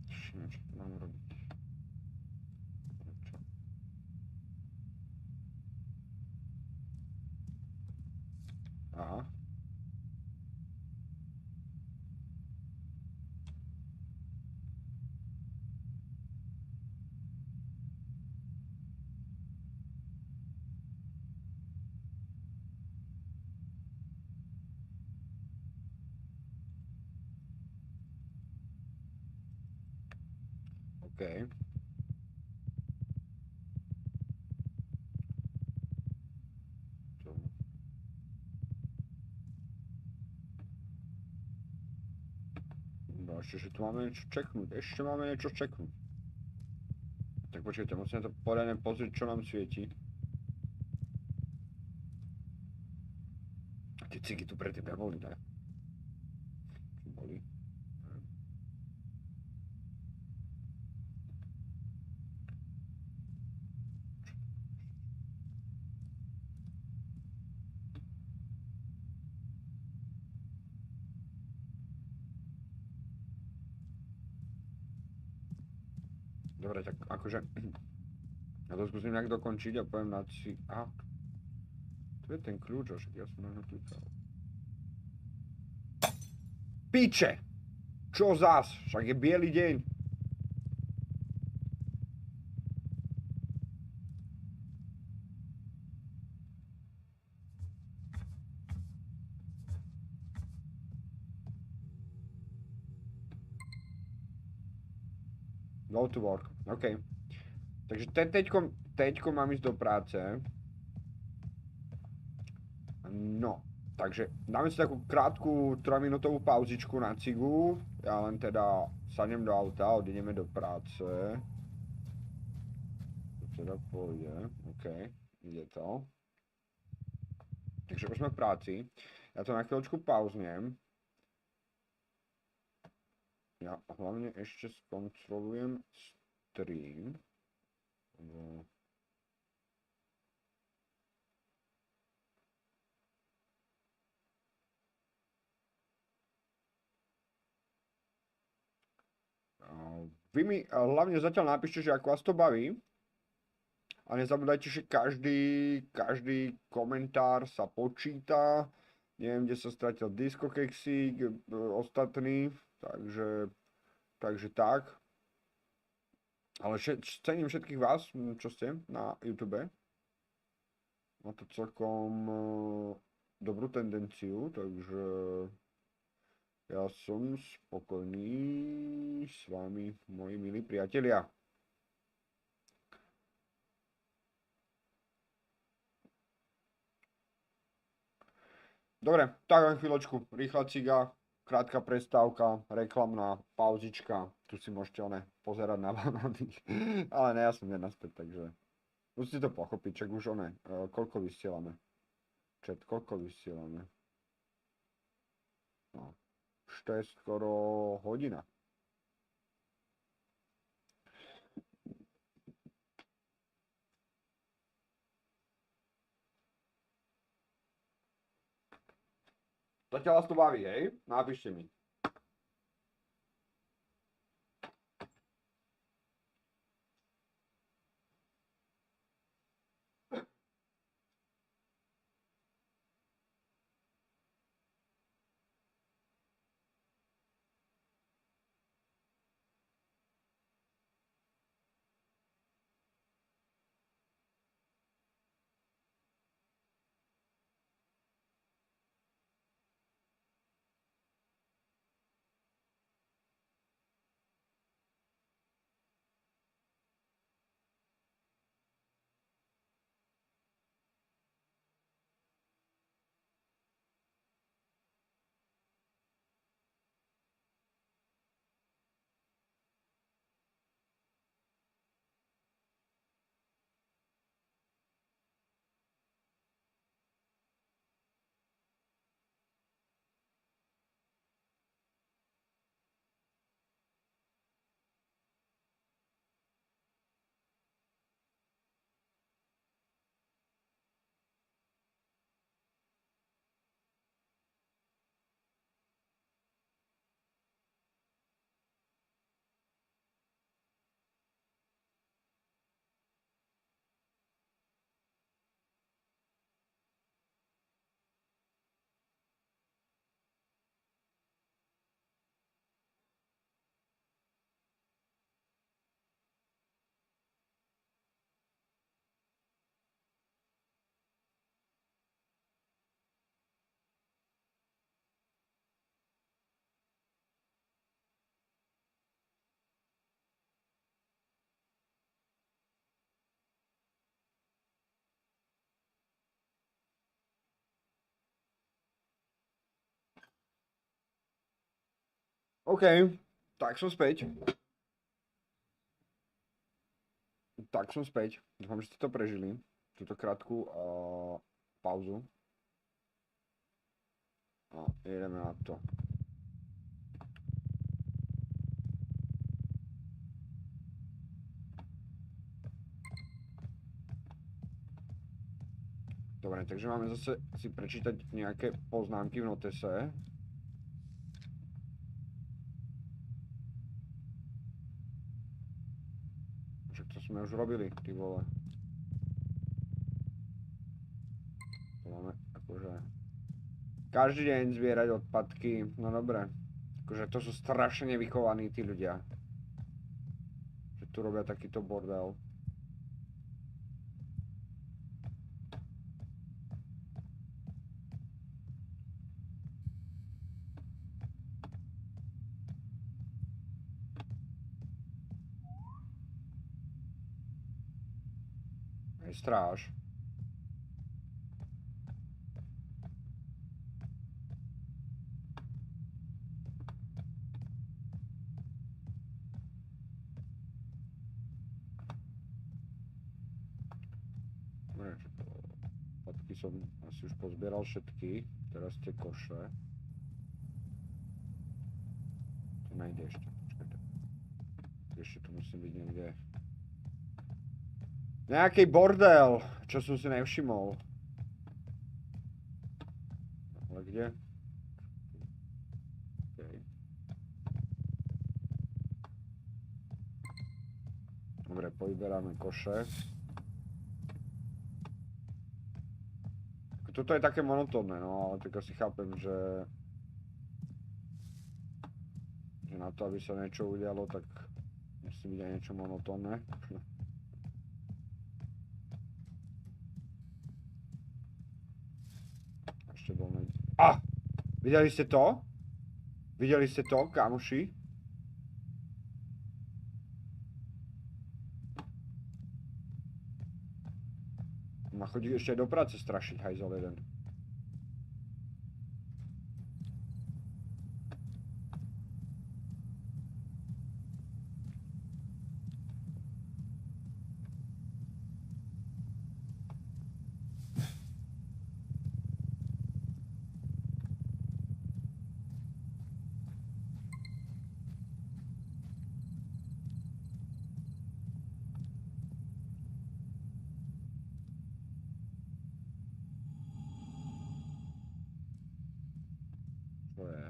Čo tu mám robiť? Aha. OK. No ešte, že tu máme niečo čeknúť. Ešte máme niečo čeknúť. Tak počkajte, musím to poriadne pozrieť, čo nám svieti. A tie cigy tu predtým neboli, ne? Čo boli? Dobre, tak akože... Ja to skúsim nejak dokončiť a poviem na si... Aha. To je ten kľúč, však ja som na ňo klikal. Piče! Čo zas? Však je biely deň. Go to work, OK. Takže teďko mám ísť do práce. No, takže dáme si takú krátku 3-minútovú pauzičku na cigu. Ja len teda sadnem do auta, odjdeme do práce. To teda pôjde, OK, ide to. Takže už sme v práci. Ja to na chvíľočku pauznem. Ja hlavne ešte skontrolujem stream. Vy mi hlavne zatiaľ napíšte, že ako vás to baví. A nezabudajte, že každý komentár sa počíta. Neviem, kde sa stratil Discokexík, ostatný, takže tak. Ale cením všetkých vás, čo ste na YouTube. Má to celkom dobrú tendenciu, takže ja som spokojný s vami, moji milí priatelia. Dobre, tak len chvíľočku, rýchla ciga, krátka prestávka, reklamná pauzička, tu si môžete pozerať na banány, ale ne, ja som nenaspäť, takže musíte to pochopiť, čak už koľko vysielame, chat, koľko vysielame, no, už to je skoro hodina. Zatiaľ vás to baví, hej? Napíšte mi. OK, tak som späť. Dúfam, že ste to prežili, túto krátku pauzu. A ideme na to. Dobre, takže máme zase si prečítať nejaké poznámky v notese. sme už robili, ty vole. To máme akože... Každý deň zbierať odpadky, no dobre. Akože to sú strašne vychovaní tí ľudia. Že tu robia takýto bordel. Aj stráž. Dobre, odpadky som asi už pozbieral všetky. Teraz tie koše. To nejde ešte, počkajte. Ešte tu musí byť niekde. Nejaký bordel, čo som si nevšimol. Ale kde? Okay. Dobre, povyberáme koše. Toto je také monotónne, no ale tak asi chápem, že na to, aby sa niečo udialo, tak musí byť aj niečo monotónne. Ešte bol niekde... Videli ste to? Videli ste to, kamoši? Ma chodí ešte aj do práce strašiť, hajzel jeden. Čo je?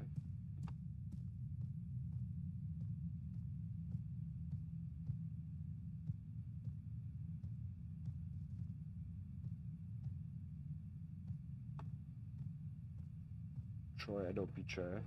Čo je do piče?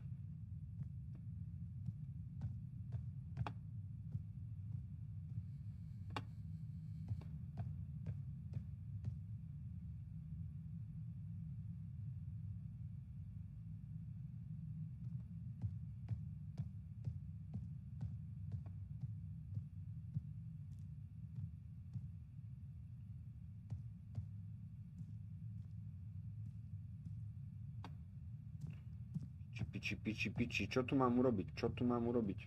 Piči, čo tu mám urobiť? Čo tu mám urobiť?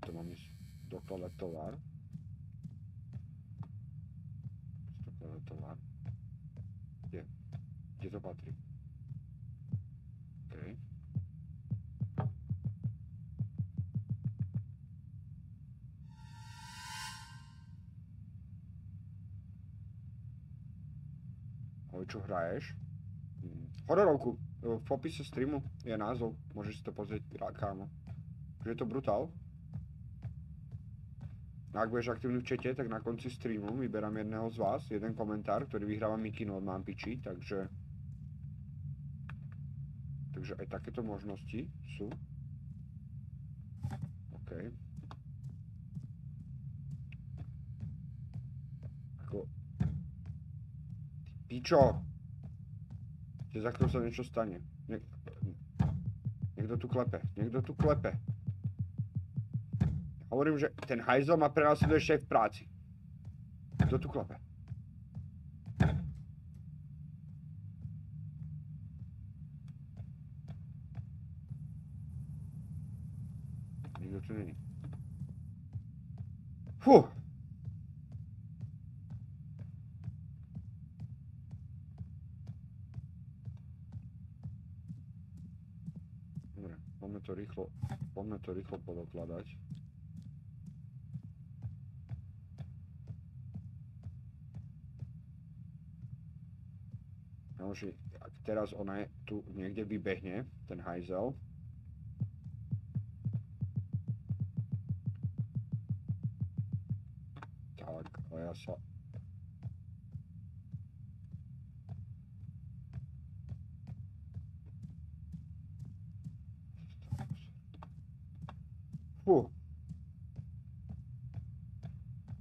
To mám ísť dokladať tovar. Dokladať tovar. Kde? Kde to patrí? OK. Ale čo hraješ? Hororovku. V popise streamu je názov. Môžeš si to pozrieť, kámo. Je to brutál. Ak budeš aktívny v čete, tak na konci streamu vyberám jedného z vás, jeden komentár, ktorý vyhráva mikinu od Mampiči, takže aj takéto možnosti sú. OK. Ako... Pičo! Za chvíľu sa niečo stane. Niekto tu klepe. Hovorím, že ten hajzel ma prenasleduje ešte aj v práci. Kto tu klepe? Nikto tu není. Fú! Dobre, máme to poďme to rýchlo podokladať. Noži, ak teraz ona tu niekde vybehne, ten hajzel. Tak, ale ja sa... Fú.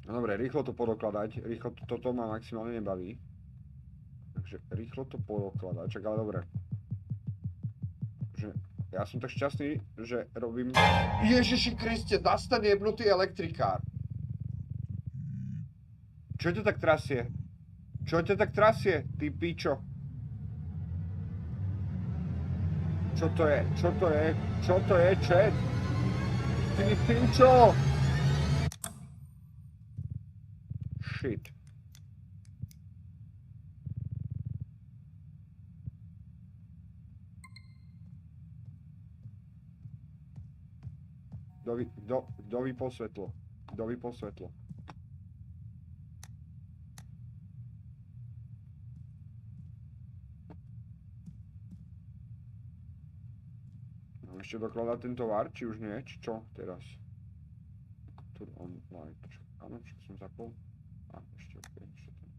No dobre, rýchlo to podokladať, toto ma maximálne nebaví. Takže rýchlo to podokladať, čak ale dobre. Že ja som tak šťastný, že robím... Ježiši Kriste, zastan jebnutý elektrikár. Čo ťa tak trasie? Čo ťa tak trasie, ty pičo? Čo to je? Čo to je? Čo to je, chat? Ty pičo! Shit. Kto vypol svetlo? Kto vypol svetlo? Mám ešte dokladať ten tovar, či už nie? Či čo teraz? Turn on light. Áno, všetko som zapol. A, ešte ok, ešte ten.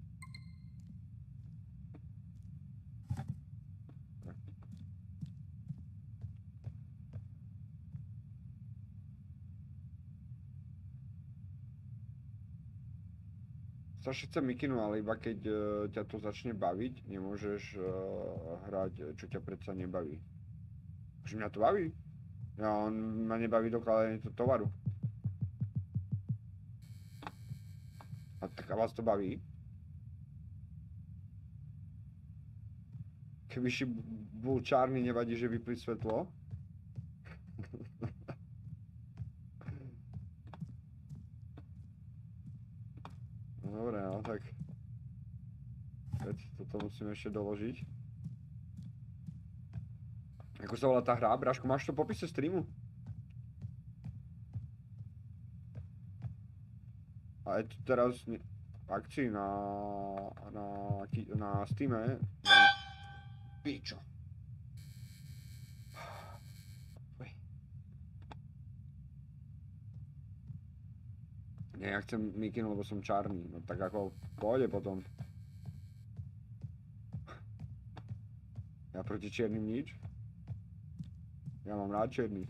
Strašne chcem mikinu, ale iba keď ťa to začne baviť, nemôžeš hrať, čo ťa predsa nebaví. Že mňa to baví? Ja, on ma nebaví dokladanie to tovaru. A tak a vás to baví? Keby si bol čárny, nevadí, že vypli svetlo? No dobre, no tak... Toto musíme ešte doložiť. Ako sa volá tá hra? Bráško, máš to v popise streamu? A je to teraz v akcii na Steame. Pičo. Nie, ja chcem mikinu, lebo som čarný. No tak ako pôjde potom. Ja proti čiernym nič. Ja mám rád čierny.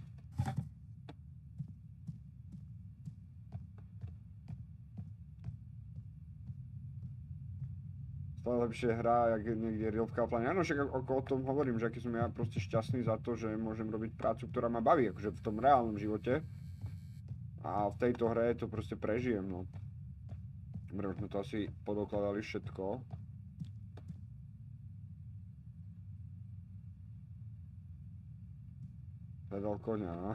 Stále lepšie hra, jak je niekde riovka a pláne. Áno, však ako o tom hovorím, že aký som ja proste šťastný za to, že môžem robiť prácu, ktorá ma baví, akože v tom reálnom živote. A v tejto hre to proste prežijem, no. Dobre, už sme to asi podokladali všetko. Pedal koňa, no.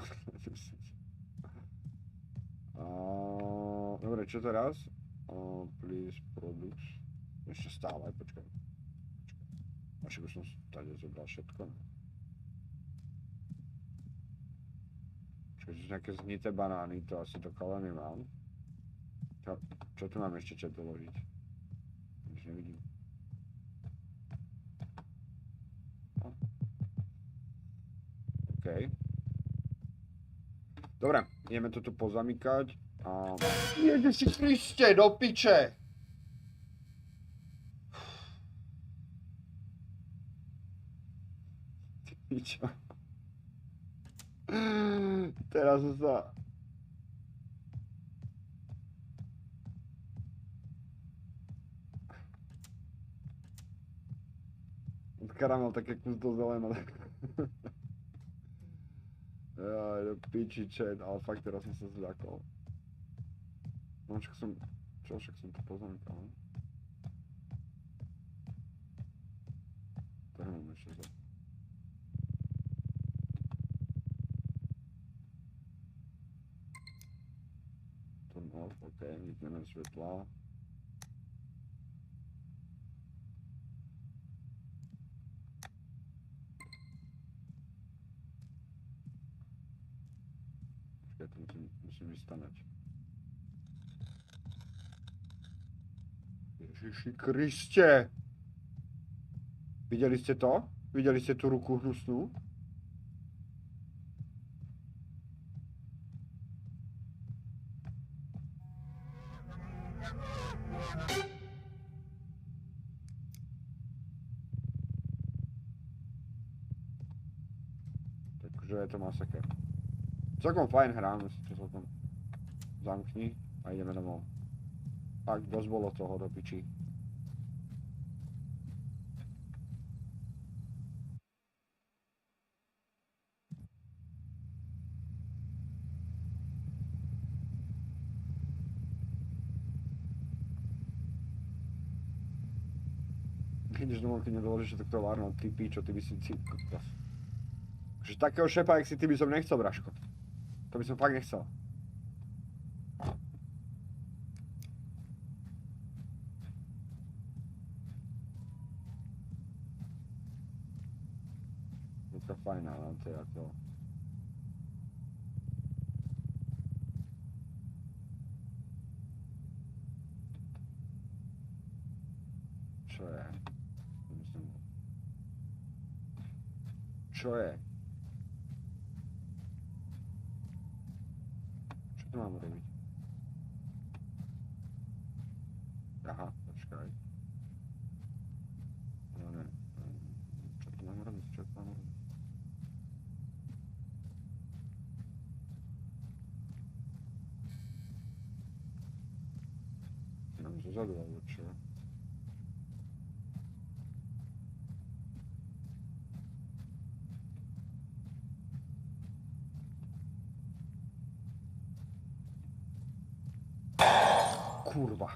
Dobre, čo teraz? Please produce. Ešte stále, počkaj. Až už som tady zobral všetko. Počkaj, nejaké znité banány, to asi dokala nemám. Čo tu mám ešte doložiť? Už nevidím. OK. Dobre, ideme to tu pozamykať a... Ježiši Kriste, do piče! Pičo. Teraz sa... Karamel také kus do zelená. Jaj, do piči chat, ale fakt teraz som sa zľakol. No však som... Čo, však som to pozamykal. To nemám ešte za... Turn off, ok, vypneme svetla. Musím vystanať. Ježiši Kriste! Videli ste to? Videli ste tú ruku hnusnú? Takže je to masaker. Celkom fajn hra, musím to celkom zamkni a ideme domov. Tak, dosť bolo toho do piči. Ideš domov, keď nedoložíš takto várnou, ty pičo, ty by si kokos. Že takého šepa, jak si ty by som nechcel, Braško. To by som fakt nechcel. Je to fajn, ale to je ako... Čo je? Čo je? Čo tu mám robiť? Aha, počkaj. No ne. Čo tu mám robiť? Čo tu mám robiť? Mám zozadu, alebo čo? Kurva.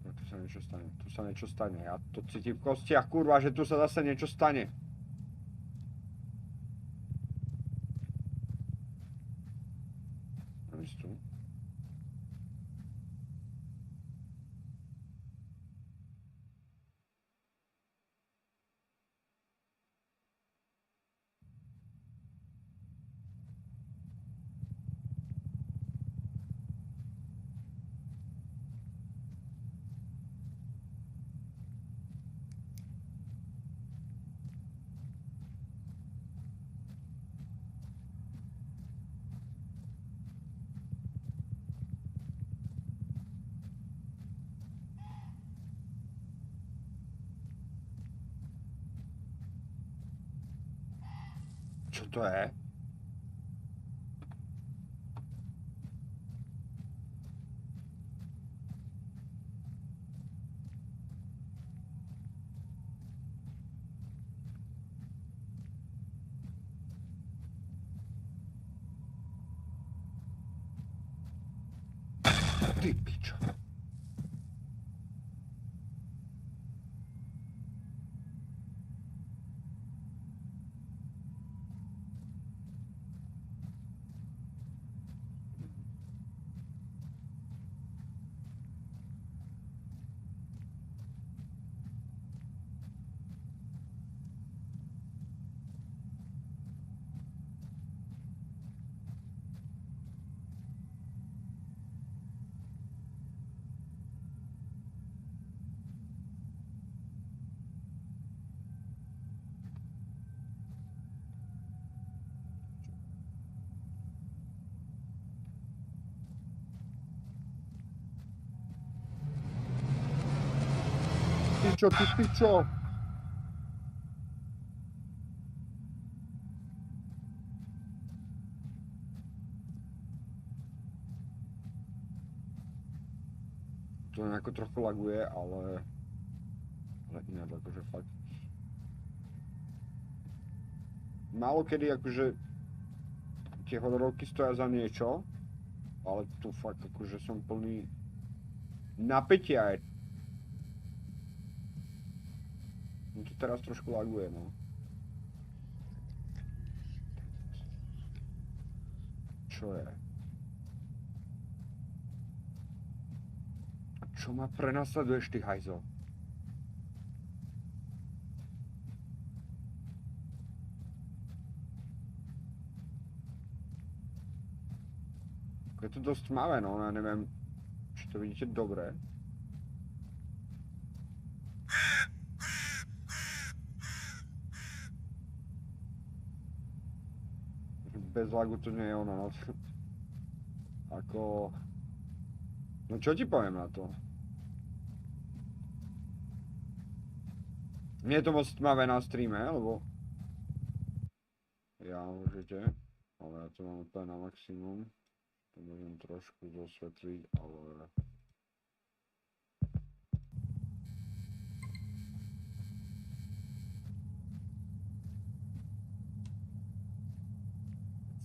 No, tu sa niečo stane, tu sa niečo stane. Ja to cítim v kostiach, kurva, že tu sa zase niečo stane. Mám ísť tu? Čo to je? Ty pičo. Pičo, ty pičo. To nejako trochu laguje, ale ináč akože fakt. Málo kedy akože tie hororovky stoja za niečo, ale tu fakt akože som plný napätia. No to teraz trošku laguje, no. Čo je? A čo ma prenasleduješ, ty hajzo? Je to dost tmavé, no, já nevím, či to vidíte dobré. Bez lagu to nie je ono, no. Ako... No čo ti poviem na to? Nie je to moc tmavé na streame, lebo... Ja môžete, ale ja to mám úplne na maximum. To môžem trošku zosvetliť, ale...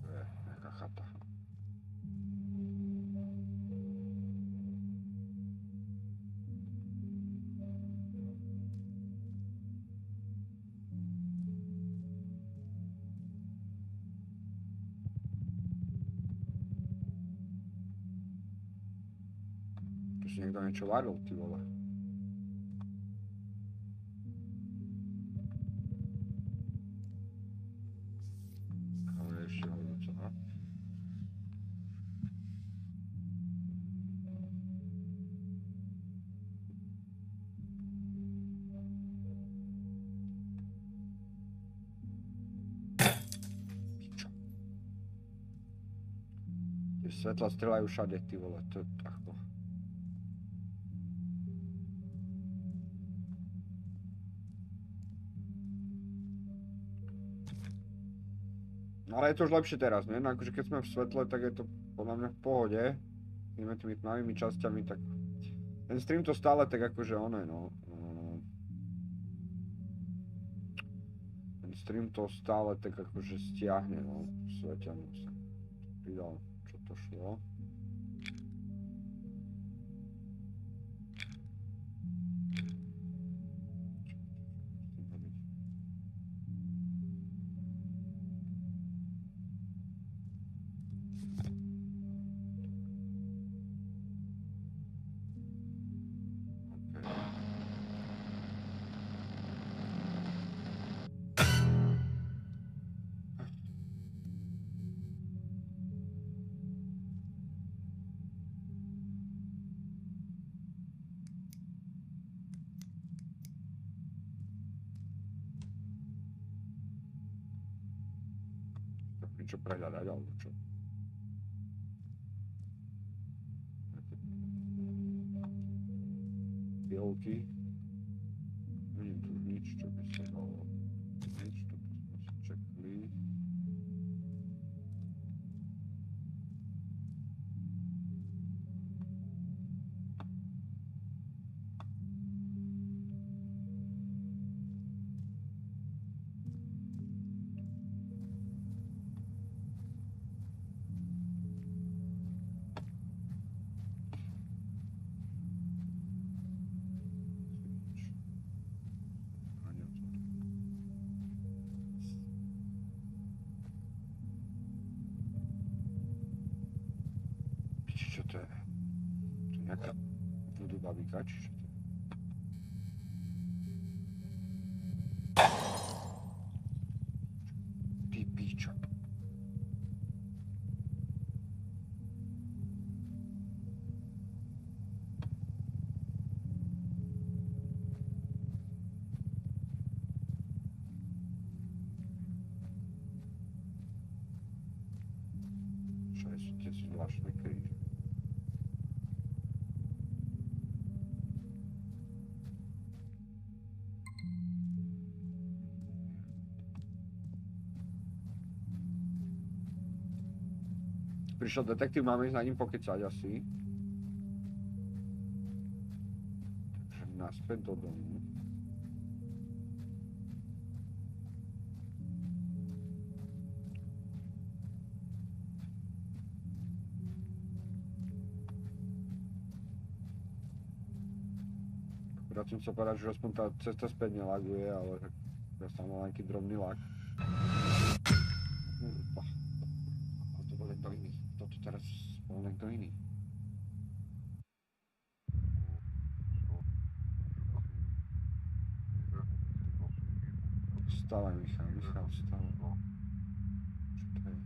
To je nejaká chata. Tu si niekto niečo varil, ty vole. Ale ešte hodnúca, no? Pičo. Tie svetla strelajú všade, ty vole, to je takto. No ale je to už lepšie teraz, ne? No akože keď sme v svetle, tak je to podľa mňa v pohode. Ideme tými tmavými časťami, tak... Ten stream to stále tak akože ono je, no. Ten stream to stále tak akože stiahne, no. Svetelnú sa pridal, čo to šlo. Niečo prehľadať, alebo čo? Bielky. Vidím tu nič, čo by sa dalo. Nič, toto sme si čekli. Čo to je? To je nejaká voodoo babika, či čo to je? Ty píčo. Čo sú tie zvláštne kríže? Prišiel detektív, máme ísť na ním pokecať asi. Takže naspäť do domu. Akurát som sa povedať, že aspoň tá cesta späť nelaguje, ale ja som mal nejaký drobný lag. Kurva. A to bol niekto iný. Toto teraz bol niekto iný. Vstávaj, Michal, vstávaj. Čo to je?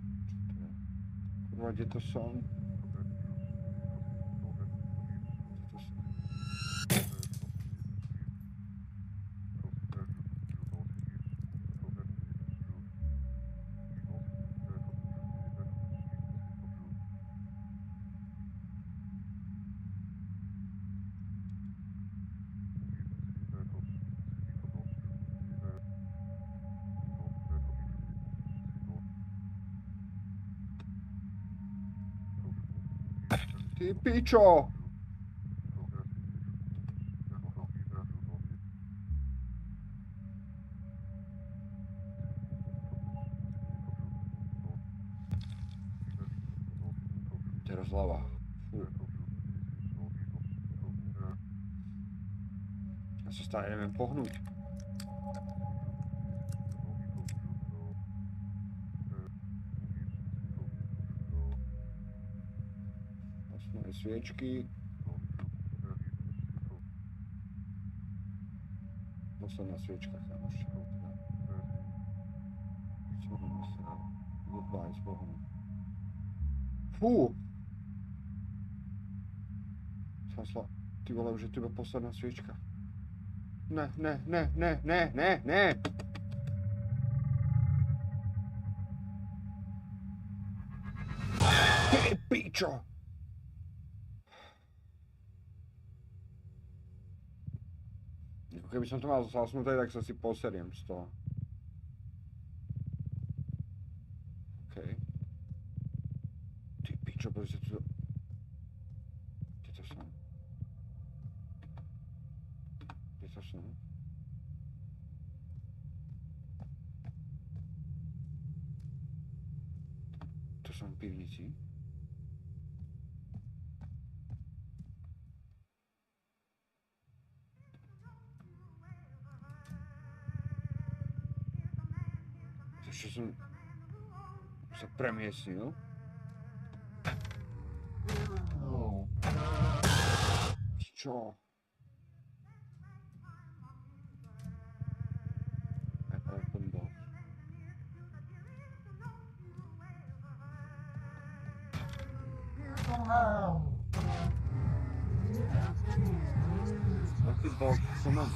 Kurva, kde to som? Ty pičo! Teraz hlava. Fú. Ja sa stále neviem pohnúť. Moje sviečky. Posledná sviečka, kamoš. Červená sa. Goodbye s Bohom. Fú! Ty vole, už je tu iba posledná sviečka. Ne. Ty pičo! Keby som to mal zasnuté, tak sa si poseriem z toho. OK. Ty pičo, bože, tu... Kde to som? Tu som v pivnici. Ešte som sa premiestnil. Čo? Open door. Aký bol, čo mám?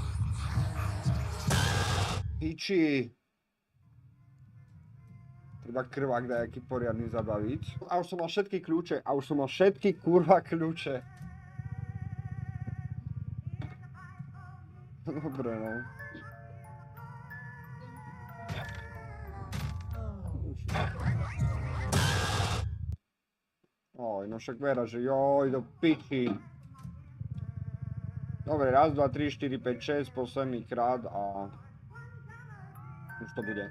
Piči! Treba krvák dajaký poriadny zabaviť. A už som mal všetky kľúče. Kurva kľúče. Dobre, no. Oj, no však vera, že joj, do piči. Dobre, raz, 2, 3, 4, 5, 6, posledný krát a... Už to bude.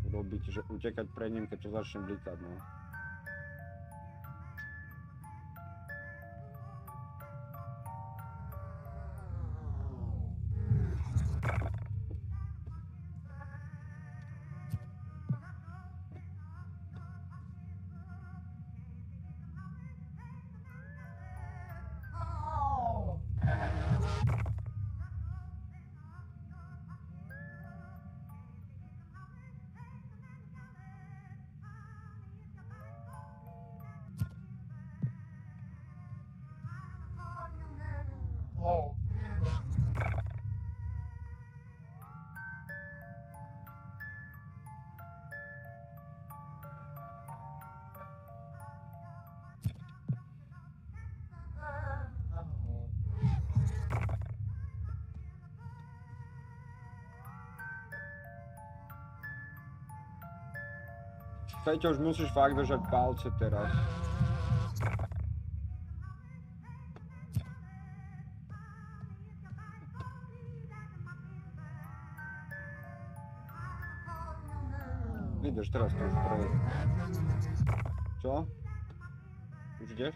Urobiť, že utekať pred ním, keď to začne blikať, no. Peťo, už musíš fakt držať palce teraz. Ideš teraz tam vpred. Čo? Už ideš?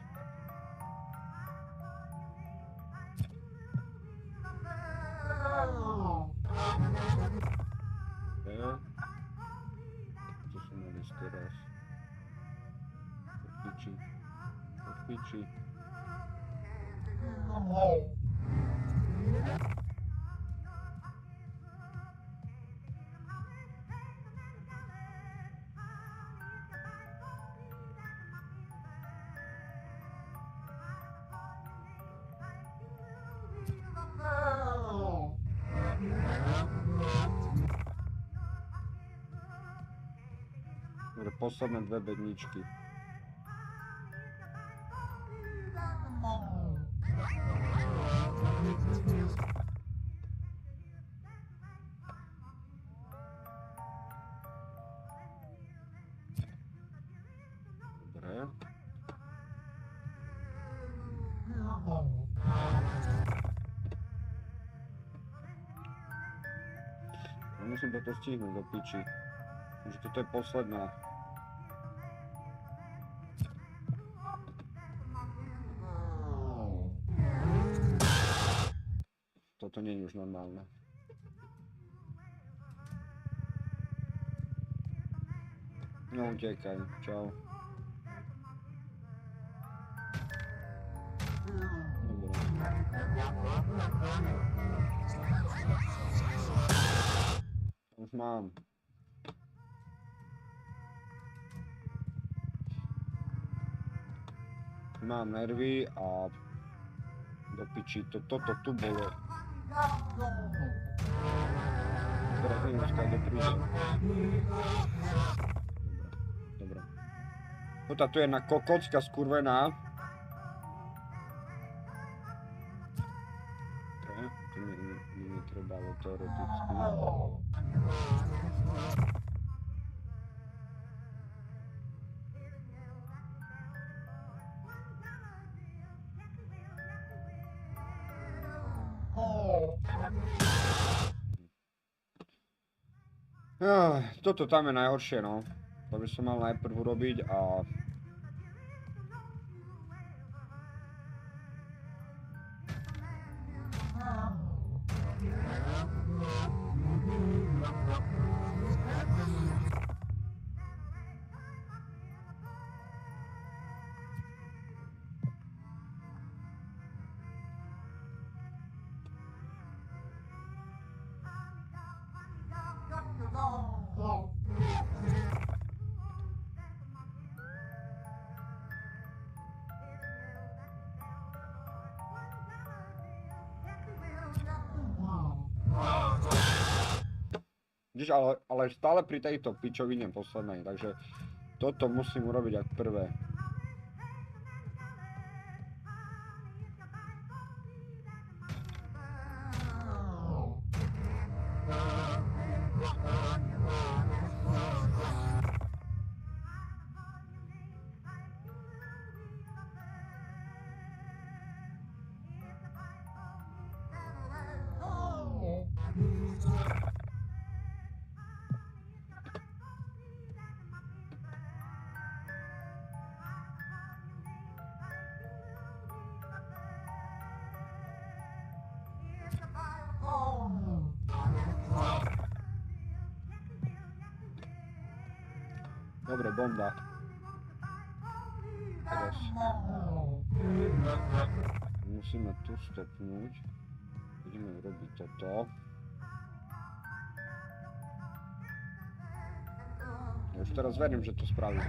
Teraz. Od piči. Posledné dve bedničky. Musím toto stihnúť do piči. Takže toto je posledná. Toto nie je už normálne. No utekaj, čau. Dobre. Už mám. Mám nervy a do piči, toto tu bolo. Teraz neviem, skáde príde. Dobre. Toto tu je jedna kokocka skurvená. Dobre, to mi netrebalo teoreticky. Toto tam je najhoršie, no. To by som mal najprv urobiť a... Ale stále pri tejto pičovine poslednej, takže toto musím urobiť ako prvé. Dobre, bomba. Teraz musíme tu stopnúť. Budeme robiť toto. Ja už teraz verím, že to spravím.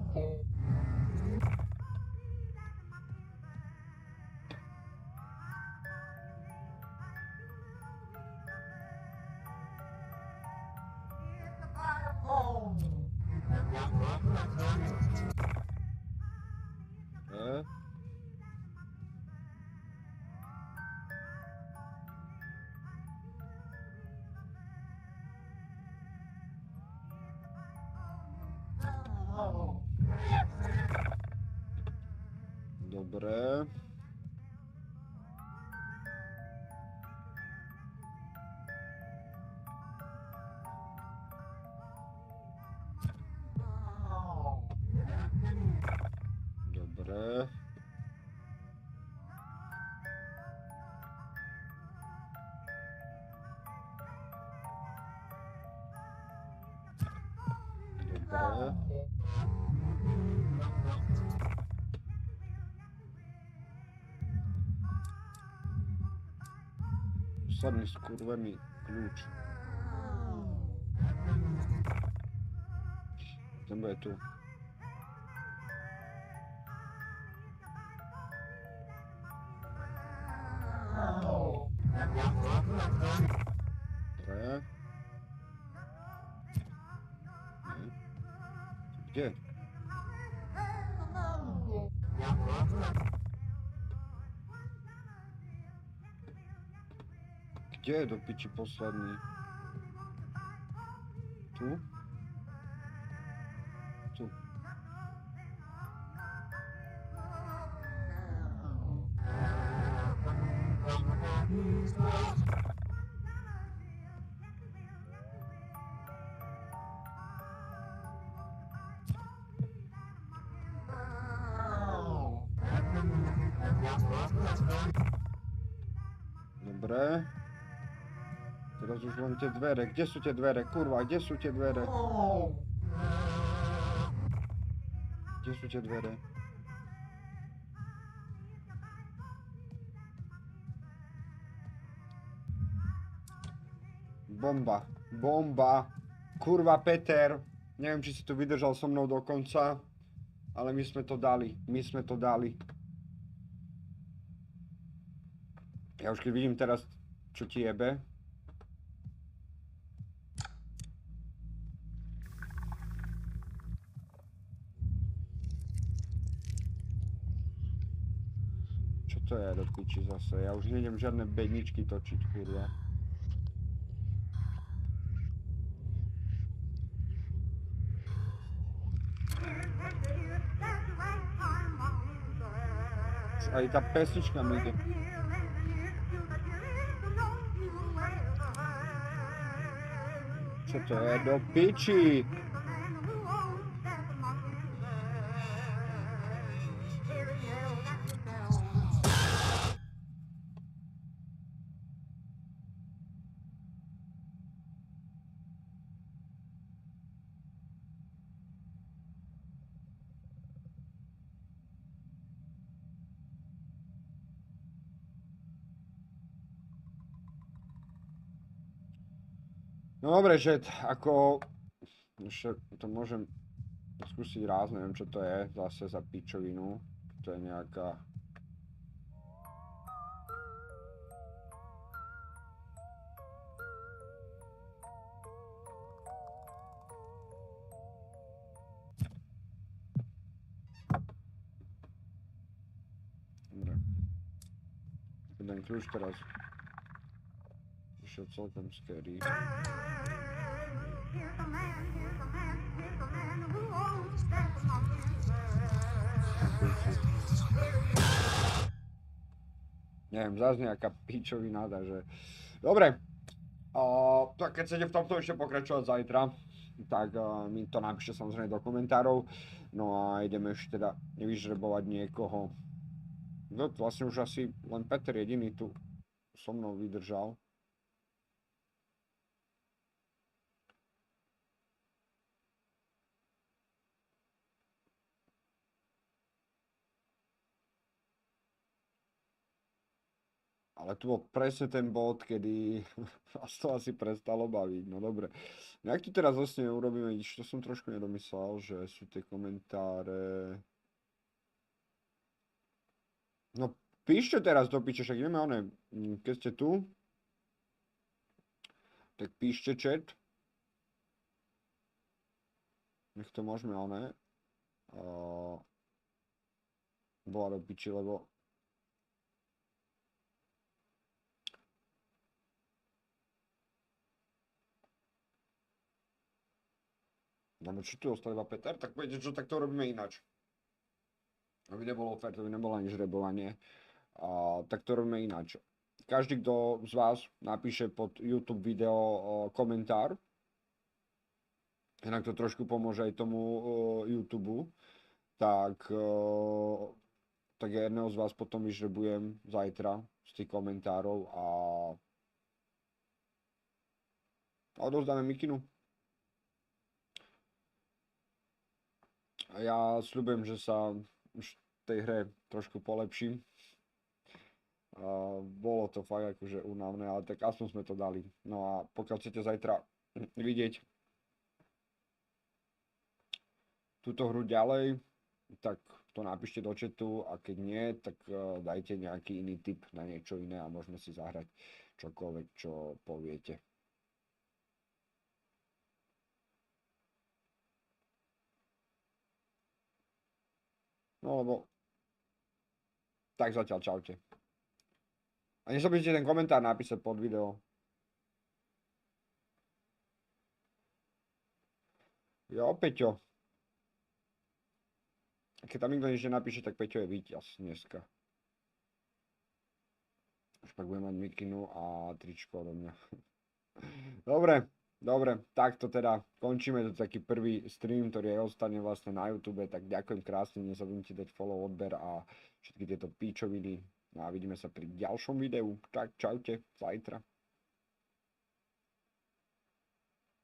Okay. Dobre. Dobre. Dobre. Posledný skurvený kľúč. Ten bude tu. Dobre. Kde? Kde je do piči posledný? Tu? Tu. Dobre. Teraz už len tie dvere. Kde sú tie dvere? Kurva, kde sú tie dvere? Kde sú tie dvere? Bomba. Bomba. Kurva, Peter. Neviem, či si tu vydržal so mnou do konca. Ale my sme to dali. My sme to dali. Ja už keď vidím teraz, čo ti jebe. Čo to je do piči zase? Ja už nejdem žiadne bedničky točiť, kurva. Aj tá pesnička mi ide. Čo to je do piči? No dobre, že ako... Ešte to môžem skúsiť raz, neviem čo to je zase za pičovinu. To je nejaká... Dobre. Jeden kľúč teraz. Išiel celkom scary. Neviem, zase nejaká pičovina, takže... Dobre. Tak keď chcete v tomto ešte pokračovať zajtra, tak mi to napíšte samozrejme do komentárov. No a ideme ešte teda nevyžrebovať niekoho. No vlastne už asi len Peter jediný tu so mnou vydržal. Ale tu bol presne ten bod, kedy vás to asi prestalo baviť. No dobre. No jak tu teraz vlastne urobíme, to som trošku nedomyslel, že sú tie komentáre... No píšte teraz do piče, však ideme one, keď ste tu, tak píšte chat. Nech to môžeme one. Bola do piči, lebo... No čo tu ostal iba Peter, tak poviete, čo tak to robíme ináč. Aby nebolo fér, to by nebolo ani žrebovanie. Tak to robíme ináč. Každý, kto z vás napíše pod YouTube video komentár, inak to trošku pomôže aj tomu YouTube, tak ja jedného z vás potom vyžrebujem zajtra z tých komentárov a odovzdáme mikinu. Ja sľubujem, že sa už v tej hre trošku polepším. Bolo to fakt akože únavné, ale tak aspoň sme to dali. No a pokiaľ chcete zajtra vidieť túto hru ďalej, tak to napíšte do chatu a keď nie, tak dajte nejaký iný tip na niečo iné a môžeme si zahrať čokoľvek, čo poviete. No lebo tak zatiaľ čaute. A nezabudnite ten komentár napísať pod video. Jo, Peťo. Keď tam nikto nič nenapíše, tak Peťo je víťaz dneska. Už pak budem mať mikinu a tričko odo mňa. Dobre, dobre, takto teda končíme to taký prvý stream, ktorý aj ostane vlastne na YouTube, tak ďakujem krásne, nezabudnite dať follow, odber a všetky tieto píčoviny. No a vidíme sa pri ďalšom videu. Tak čaute, zajtra.